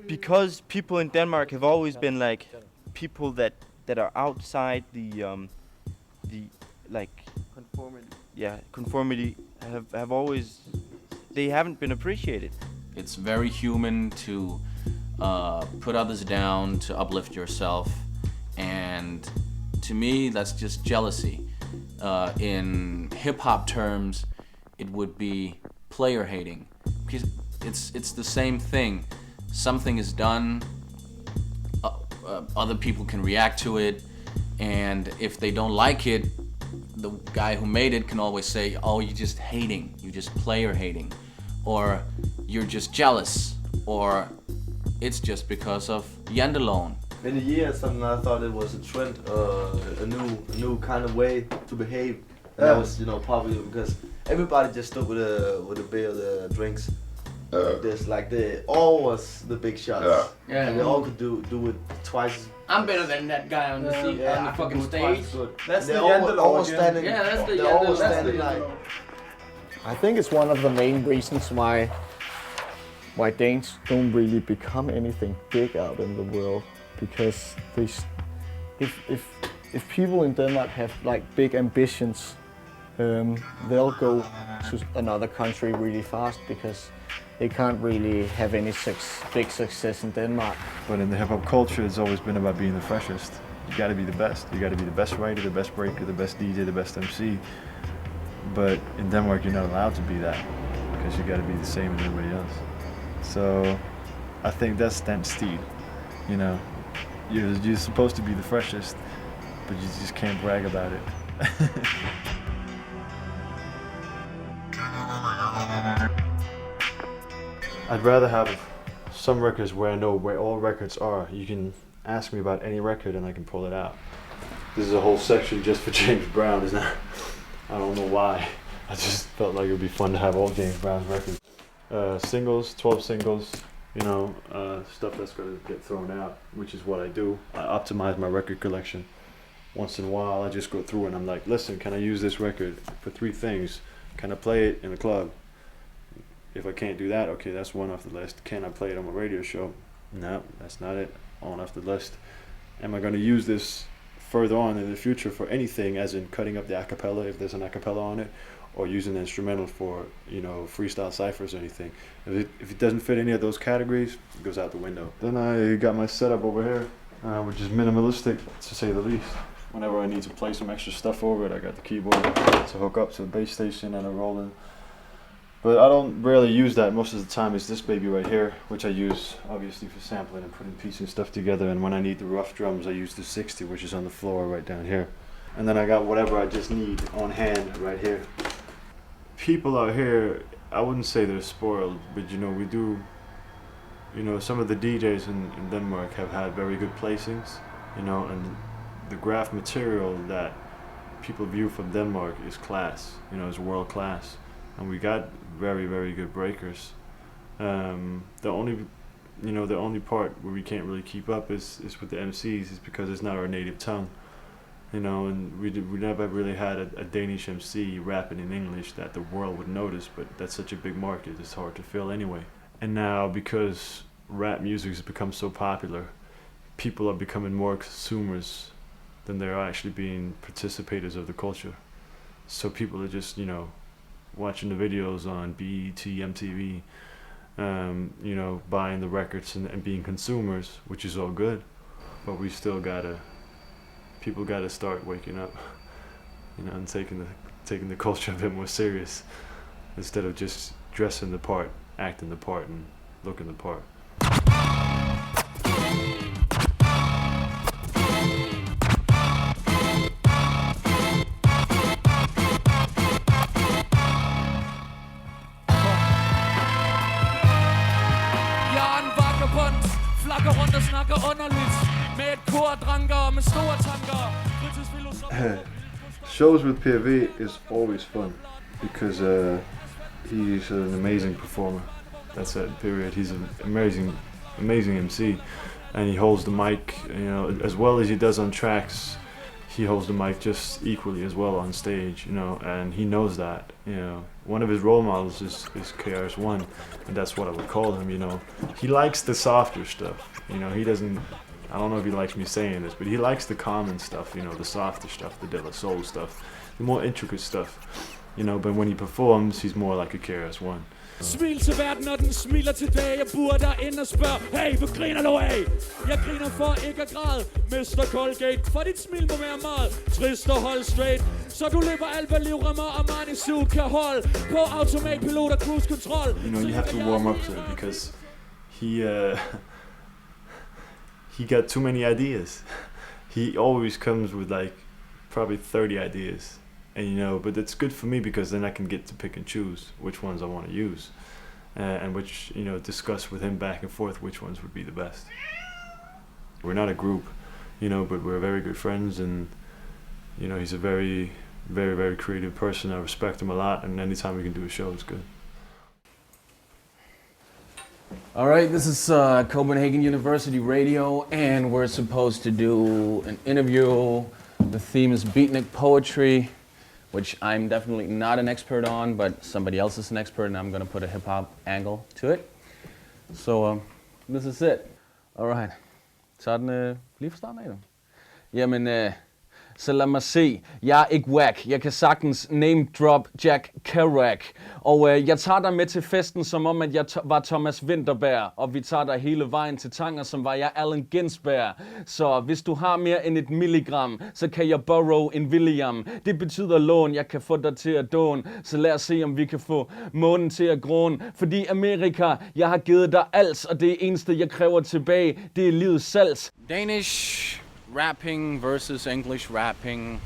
Because people in Denmark have always been like people that are outside the like conformity. Yeah, conformity have always, they haven't been appreciated. It's very human to put others down, to uplift yourself, and to me that's just jealousy. In hip-hop terms, it would be player hating, because it's the same thing. Something is done, other people can react to it, and if they don't like it, the guy who made it can always say, oh, you're just hating, you're just player hating, or you're just jealous, or it's just because of janteloven. Many years and I thought it was a trend, a new kind of way to behave. And that was, you know, popular because everybody just stood with a beer, the drinks. Like this, like they all was the big shots. Yeah. And they all could do it twice. I'm better than that guy on the seat, on the fucking stage. That's the always standing. Yeah, that's the they're always standing like. I think it's one of the main reasons why Danes don't really become anything big out in the world, because if people in Denmark have like big ambitions, they'll go to another country really fast because they can't really have any big success in Denmark. But in the hip hop culture, it's always been about being the freshest. You gotta be the best. You gotta be the best writer, the best breaker, the best DJ, the best MC. But in Denmark, you're not allowed to be that because you gotta be the same as everybody else. So I think that's Dansk Stil. You know, you're supposed to be the freshest, but you just can't brag about it. I'd rather have some records where I know where all records are. You can ask me about any record and I can pull it out. This is a whole section just for James Brown, isn't it? I don't know why. I just felt like it would be fun to have all James Brown's records. Singles, 12 singles, you know, stuff that's going to get thrown out, which is what I do. I optimize my record collection. Once in a while, I just go through and I'm like, listen, can I use this record for 3 things? Can I play it in a club? If I can't do that, okay, that's one off the list. Can I play it on my radio show? No, that's not it. On off the list. Am I going to use this further on in the future for anything, as in cutting up the acapella if there's an acapella on it, or using the instrumental for, you know, freestyle ciphers or anything? If it doesn't fit any of those categories, it goes out the window. Then I got my setup over here, which is minimalistic, to say the least. Whenever I need to play some extra stuff over it, I got the keyboard to hook up to the bass station and a Roland. But I don't rarely use that. Most of the time it's this baby right here, which I use obviously for sampling and putting piecing stuff together. And when I need the rough drums, I use the 60, which is on the floor right down here. And then I got whatever I just need on hand right here. People out here, I wouldn't say they're spoiled, but you know, we do, you know, some of the DJs in Denmark have had very good placings, you know, and the graph material that people view from Denmark is class, you know, is world class. And we got very, very good breakers. The only part where we can't really keep up is with the MCs, is because it's not our native tongue, you know. And we never really had a Danish MC rapping in English that the world would notice. But that's such a big market; it's hard to fill anyway. And now, because rap music has become so popular, people are becoming more consumers than they're actually being participators of the culture. So people are just, you know, watching the videos on BET, MTV, you know, buying the records and being consumers, which is all good, but we still people gotta start waking up, you know, and taking the culture a bit more serious, instead of just dressing the part, acting the part, and looking the part. Shows with PV is always fun. because he's an amazing performer. That's it, period. He's an amazing MC, and he holds the mic, you know, as well as he does on tracks. He holds the mic just equally as well on stage, you know, and he knows that, you know. One of his role models is KRS-One, and that's what I would call him, you know. He likes the softer stuff, you know. He doesn't, I don't know if he likes me saying this, but he likes the common stuff, you know, the softer stuff, the De La Soul stuff, the more intricate stuff, you know. But when he performs, he's more like a KRS-One. Smil til verden, og den smiler tilbage. Jeg burde ind og spørge, hey, hvor griner du af? Jeg griner for ikke at græde, Mr. Colgate. For dit smil må være meget trist og hold straight. Så du løber alt, hvad livremmer og Manisu kan holde. På automatpilot og cruise control. You know, you have to warm up to it, because he got too many ideas. He always comes with like probably 30 ideas. And you know, but it's good for me because then I can get to pick and choose which ones I want to use, and which, you know, discuss with him back and forth which ones would be the best. We're not a group, you know, but we're very good friends, and you know, he's a very, very, very creative person. I respect him a lot, and anytime we can do a show, it's good. All right, this is Copenhagen University Radio, and we're supposed to do an interview. The theme is beatnik poetry, which I'm definitely not an expert on, but somebody else is an expert, and I'm going to put a hip-hop angle to it. So this is it. All right. Så den lige fra starten af det. Jamen, så lad mig se. Jeg er ikke whack. Jeg kan sagtens name drop Jack Kerouac. Og jeg tager dig med til festen, som om at jeg var Thomas Vinterberg. Og vi tager dig hele vejen til Tanger, som var jeg Allen Ginsberg. Så hvis du har mere end 1 milligram, så kan jeg borrow en William. Det betyder lån, jeg kan få dig til at dåne. Så lad os se, om vi kan få månen til at gråne. Fordi Amerika, jeg har givet dig alt, og det eneste, jeg kræver tilbage, det er livets salt. Danish rapping versus English rapping.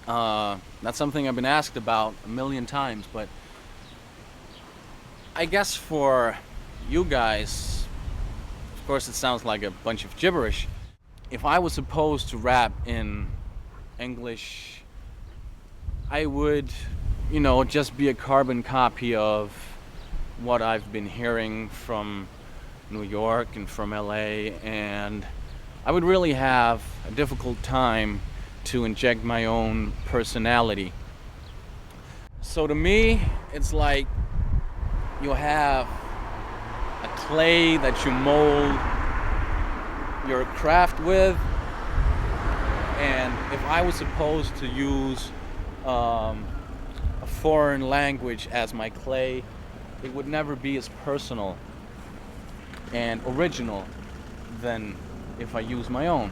That's something I've been asked about a million times, but I guess for you guys, of course it sounds like a bunch of gibberish. If I was supposed to rap in English, I would, you know, just be a carbon copy of what I've been hearing from New York and from LA, and I would really have a difficult time to inject my own personality. So to me, it's like you have a clay that you mold your craft with, and if I was supposed to use a foreign language as my clay, it would never be as personal and original than if I use my own.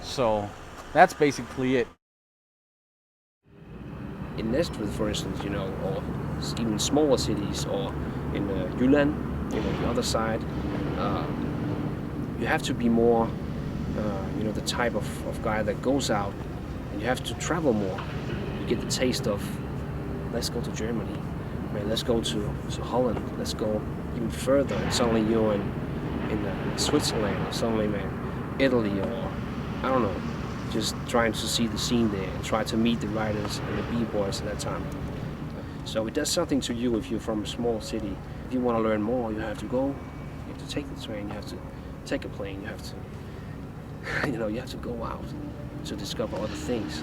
So that's basically it. In Næstved, for instance, you know, or even smaller cities, or in Jylland, you know, the other side, you have to be more, you know, the type of guy that goes out, and you have to travel more. You get the taste of, let's go to Germany, man, let's go to Holland, let's go even further, and suddenly you're in Switzerland, or suddenly, man, Italy, or I don't know, just trying to see the scene there and try to meet the writers and the b-boys at that time. So it does something to you if you're from a small city. If you want to learn more, you have to go, you have to take the train, you have to take a plane, you have to, you know, you have to go out to discover other things.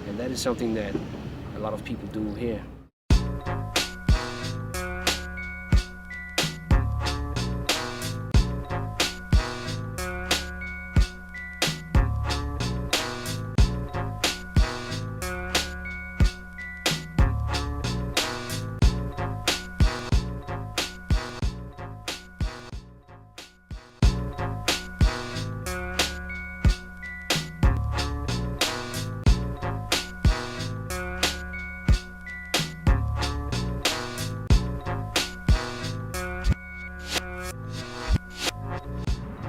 And that is something that a lot of people do here.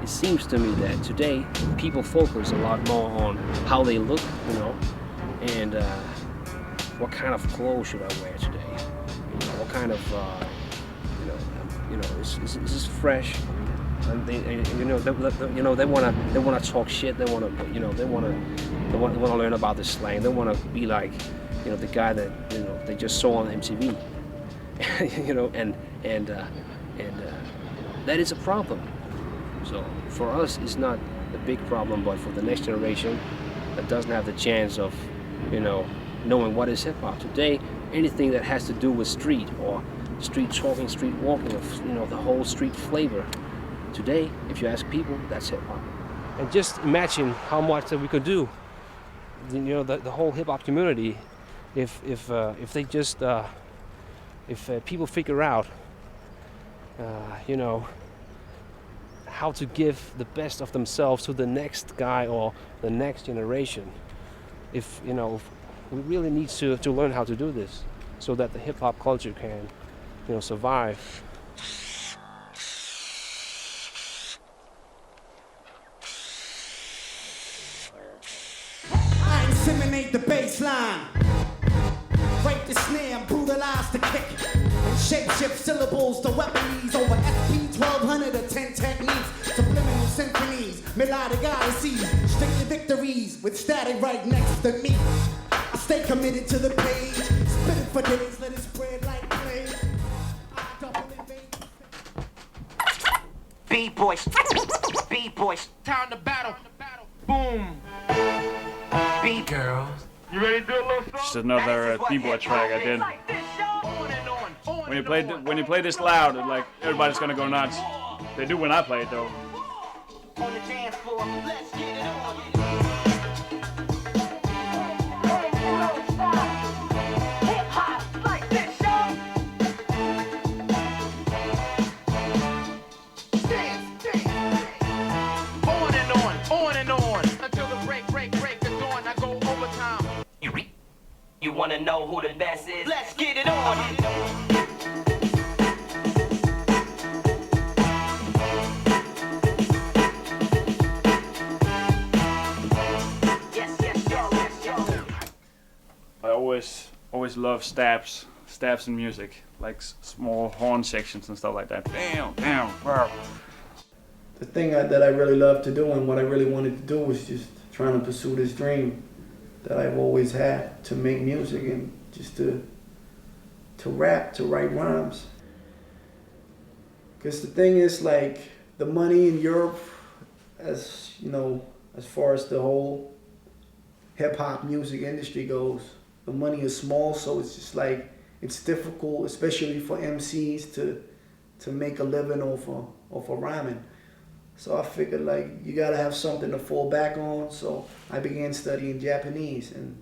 It seems to me that today people focus a lot more on how they look, you know, and what kind of clothes should I wear today? You know, what kind of, is this fresh? And they, they wanna talk shit. They wanna, they wanna learn about the slang. They wanna be like the guy that they just saw on MTV, and that is a problem. So for us, it's not a big problem, but for the next generation that doesn't have the chance of, knowing what is hip hop today, anything that has to do with street or street talking, street walking, the whole street flavor. Today, if you ask people, that's hip hop. And just imagine how much that we could do. The whole hip hop community, if they just if people figure out, how to give the best of themselves to the next guy or the next generation. If we really need to learn how to do this, so that the hip hop culture can, survive. I inseminate the bass line, break the snare, brutalize the kick, and shape-shift syllables to weaponries over SP 1200 or 10 techniques, subliminal symphonies, melodic odysseys, strictly victories with static right next to me. I stay committed to the page, spit it for days, let it spread like blaze. I double invade. B-boys, B-boys, time to battle. Boom. B-girls. You ready to do a little song? Just another B-boy track I did. When you play this loud, like everybody's gonna go nuts. They do when I play it though. On the dance floor, let's get it on. Hip-hop like this, y'all. Dance, dance. On and on. Until the break the dawn, I go overtime. You wanna know who the best is? Let's get it on. I always love stabs in music, like small horn sections and stuff like that. Bam, bam, bam. The thing that I really love to do and what I really wanted to do was just trying to pursue this dream that I've always had, to make music and just to rap, to write rhymes. Because the thing is, like, the money in Europe, as far as the whole hip-hop music industry goes, the money is small, so it's just like, it's difficult, especially for MCs to make a living off of rhyming. So I figured, like, you gotta have something to fall back on, so I began studying Japanese, and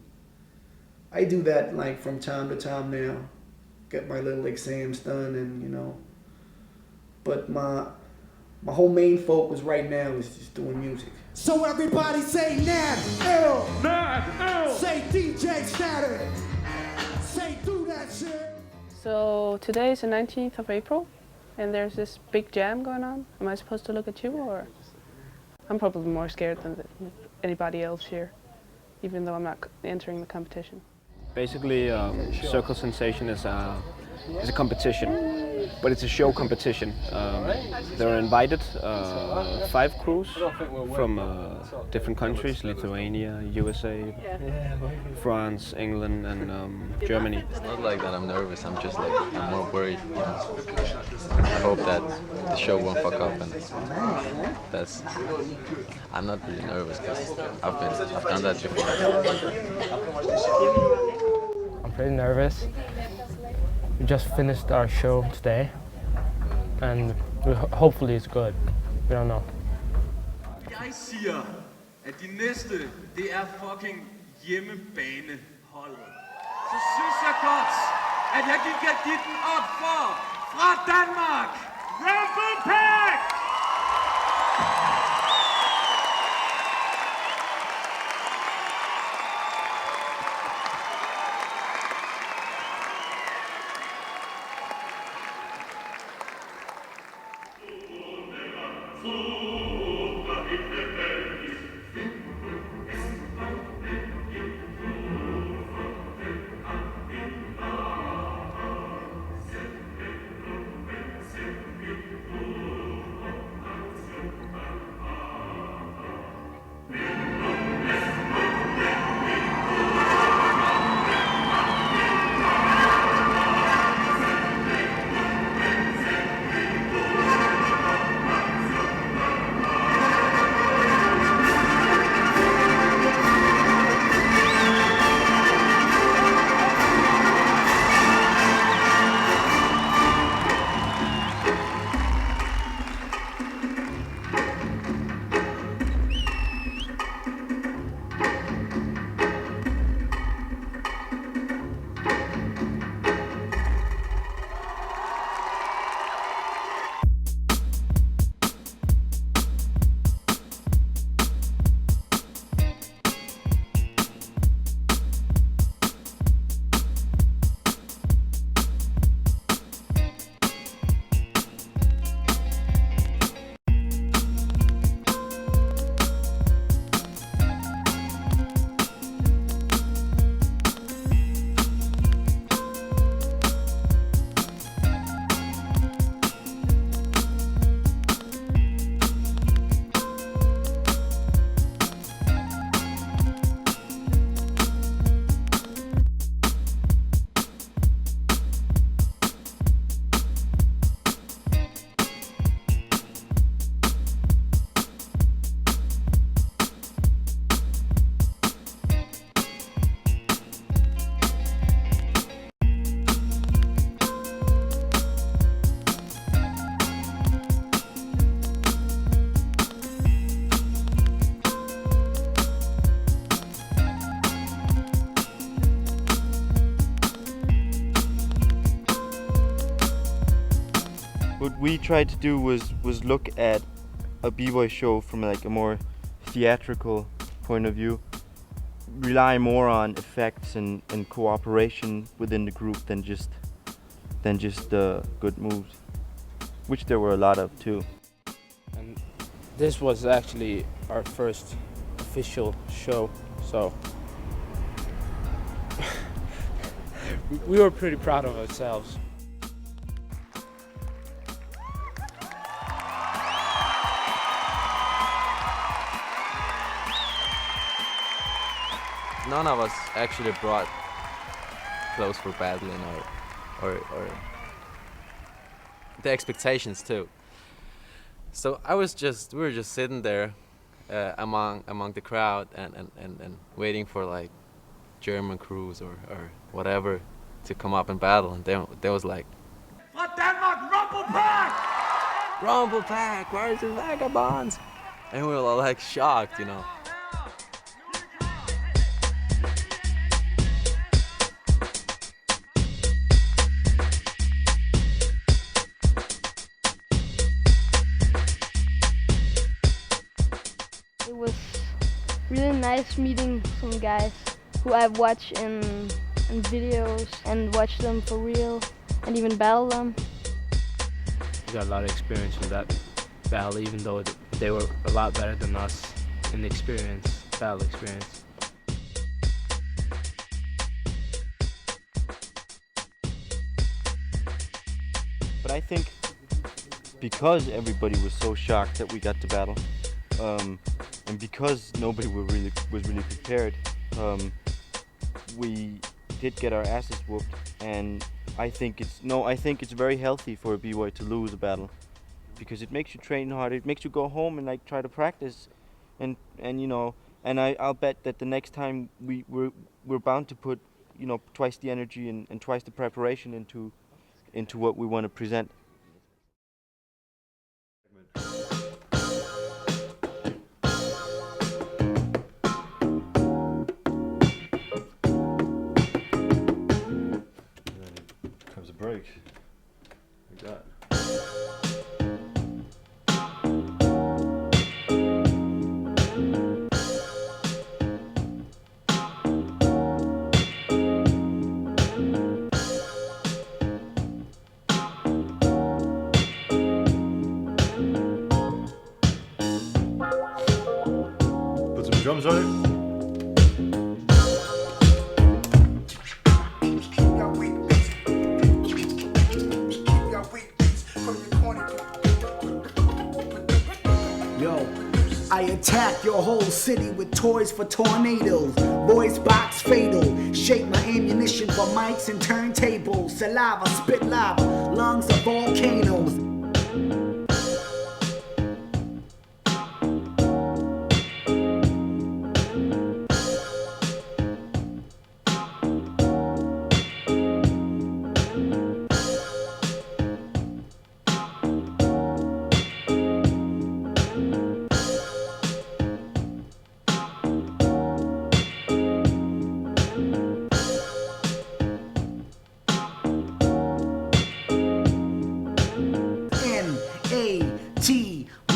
I do that like from time to time now, get my little exams done, and but my whole main focus right now is just doing music. So everybody say Nat Ill. Nat Ill. Say DJ Static. Say do that shit. So today is the 19th of April, and there's this big jam going on. Am I supposed to look at you, or? I'm probably more scared than anybody else here, even though I'm not entering the competition. Basically, Circle Sensation is a competition, but it's a show competition. There are invited 5 crews from different countries: Lithuania, USA, France, England, and Germany. It's not like that I'm nervous, I'm just like, I'm more worried. I hope that the show won't fuck up, and I'm not really nervous because I've done that before. I'm pretty nervous. We just finished our show today, and hopefully it's good. We don't know. Jeg siger, at de næste, det er fucking hjemmebaneholdet. Så synes jeg godt, at jeg kan give den op for fra Danmark, Rumblepack! what we tried to do was look at a b-boy show from like a more theatrical point of view, rely more on effects and cooperation within the group than just good moves, which there were a lot of too. And this was actually our first official show, so we were pretty proud of ourselves. None of us actually brought clothes for battling or the expectations too. So we were just sitting there among the crowd and waiting for like German crews or whatever to come up and battle, and there was like, Rumblepack! Rumblepack, where's the vagabonds? And we were all like shocked, you know. It was really nice meeting some guys who I've watched in videos and watched them for real and even battle them. We got a lot of experience in that battle, even though they were a lot better than us in experience, battle experience. But I think because everybody was so shocked that we got to battle, and because nobody was really prepared, we did get our asses whooped. And I think it's very healthy for a b-boy to lose a battle, because it makes you train harder. It makes you go home and like try to practice, and you know. And I'll bet that the next time we're bound to put, you know, twice the energy and twice the preparation into what we want to present. Comes a break. Like that. Put some drums on it. I attack your whole city with toys for tornadoes. Boys box fatal. Shake my ammunition for mics and turntables. Saliva, spit lava, lungs of volcanoes.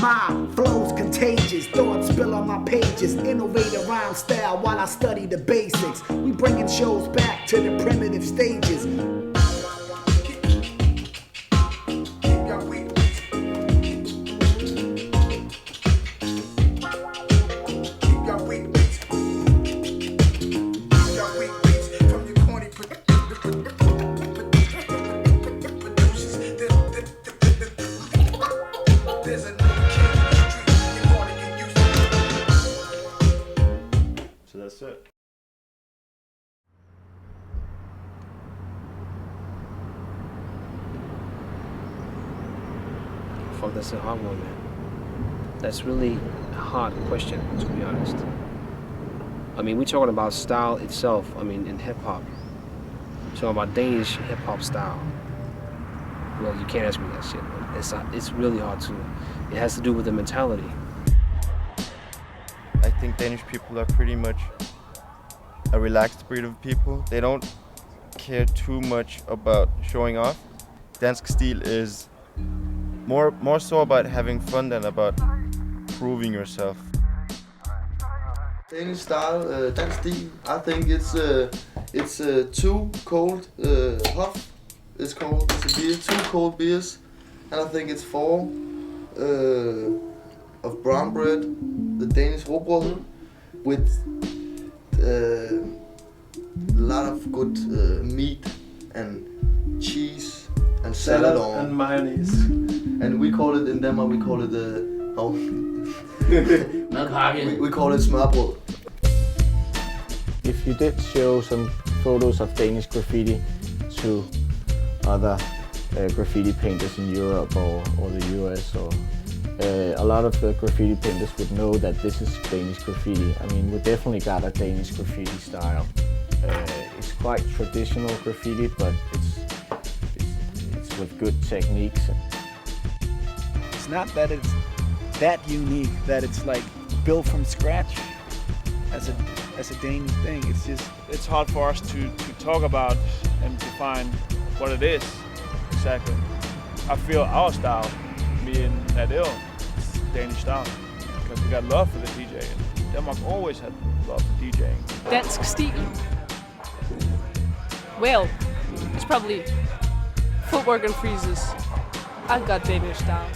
My flow's contagious, thoughts spill on my pages. Innovate a rhyme style while I study the basics. We bringing shows back to the primitive stages. That's it. Fuck, that's a hard one, man. That's really a hard question, to be honest. I mean, we're talking about style itself. I mean, in hip hop, we're talking about Danish hip hop style. Well, you can't ask me that shit. It's really hard to. It has to do with the mentality. I think Danish people are pretty much a relaxed breed of people. They don't care too much about showing off. Dansk Stil is more so about having fun than about proving yourself. Danish style, Dansk Stil. I think it's too cold hot. It's called. It's a beer, 2 cold beers, and I think it's 4 of brown bread, the Danish rugbrød, with a lot of good meat and cheese and salad on. And mayonnaise. And we call it in Denmark. We call it we call it smørbrød. If you did show some photos of Danish graffiti to other graffiti painters in Europe or the US, or a lot of the graffiti painters would know that this is Danish graffiti. I mean, we definitely got a Danish graffiti style. It's quite traditional graffiti, but it's with good techniques. It's not that it's that unique, that it's like built from scratch as a Danish thing. It's just, it's hard for us to talk about and define what it is exactly. I feel our style, me and Nat Ill, it's Danish style, because we got love for the DJing. Denmark always had love for DJing. Dansk Stil. Well, it's probably footwork and freezes. I got Danish style.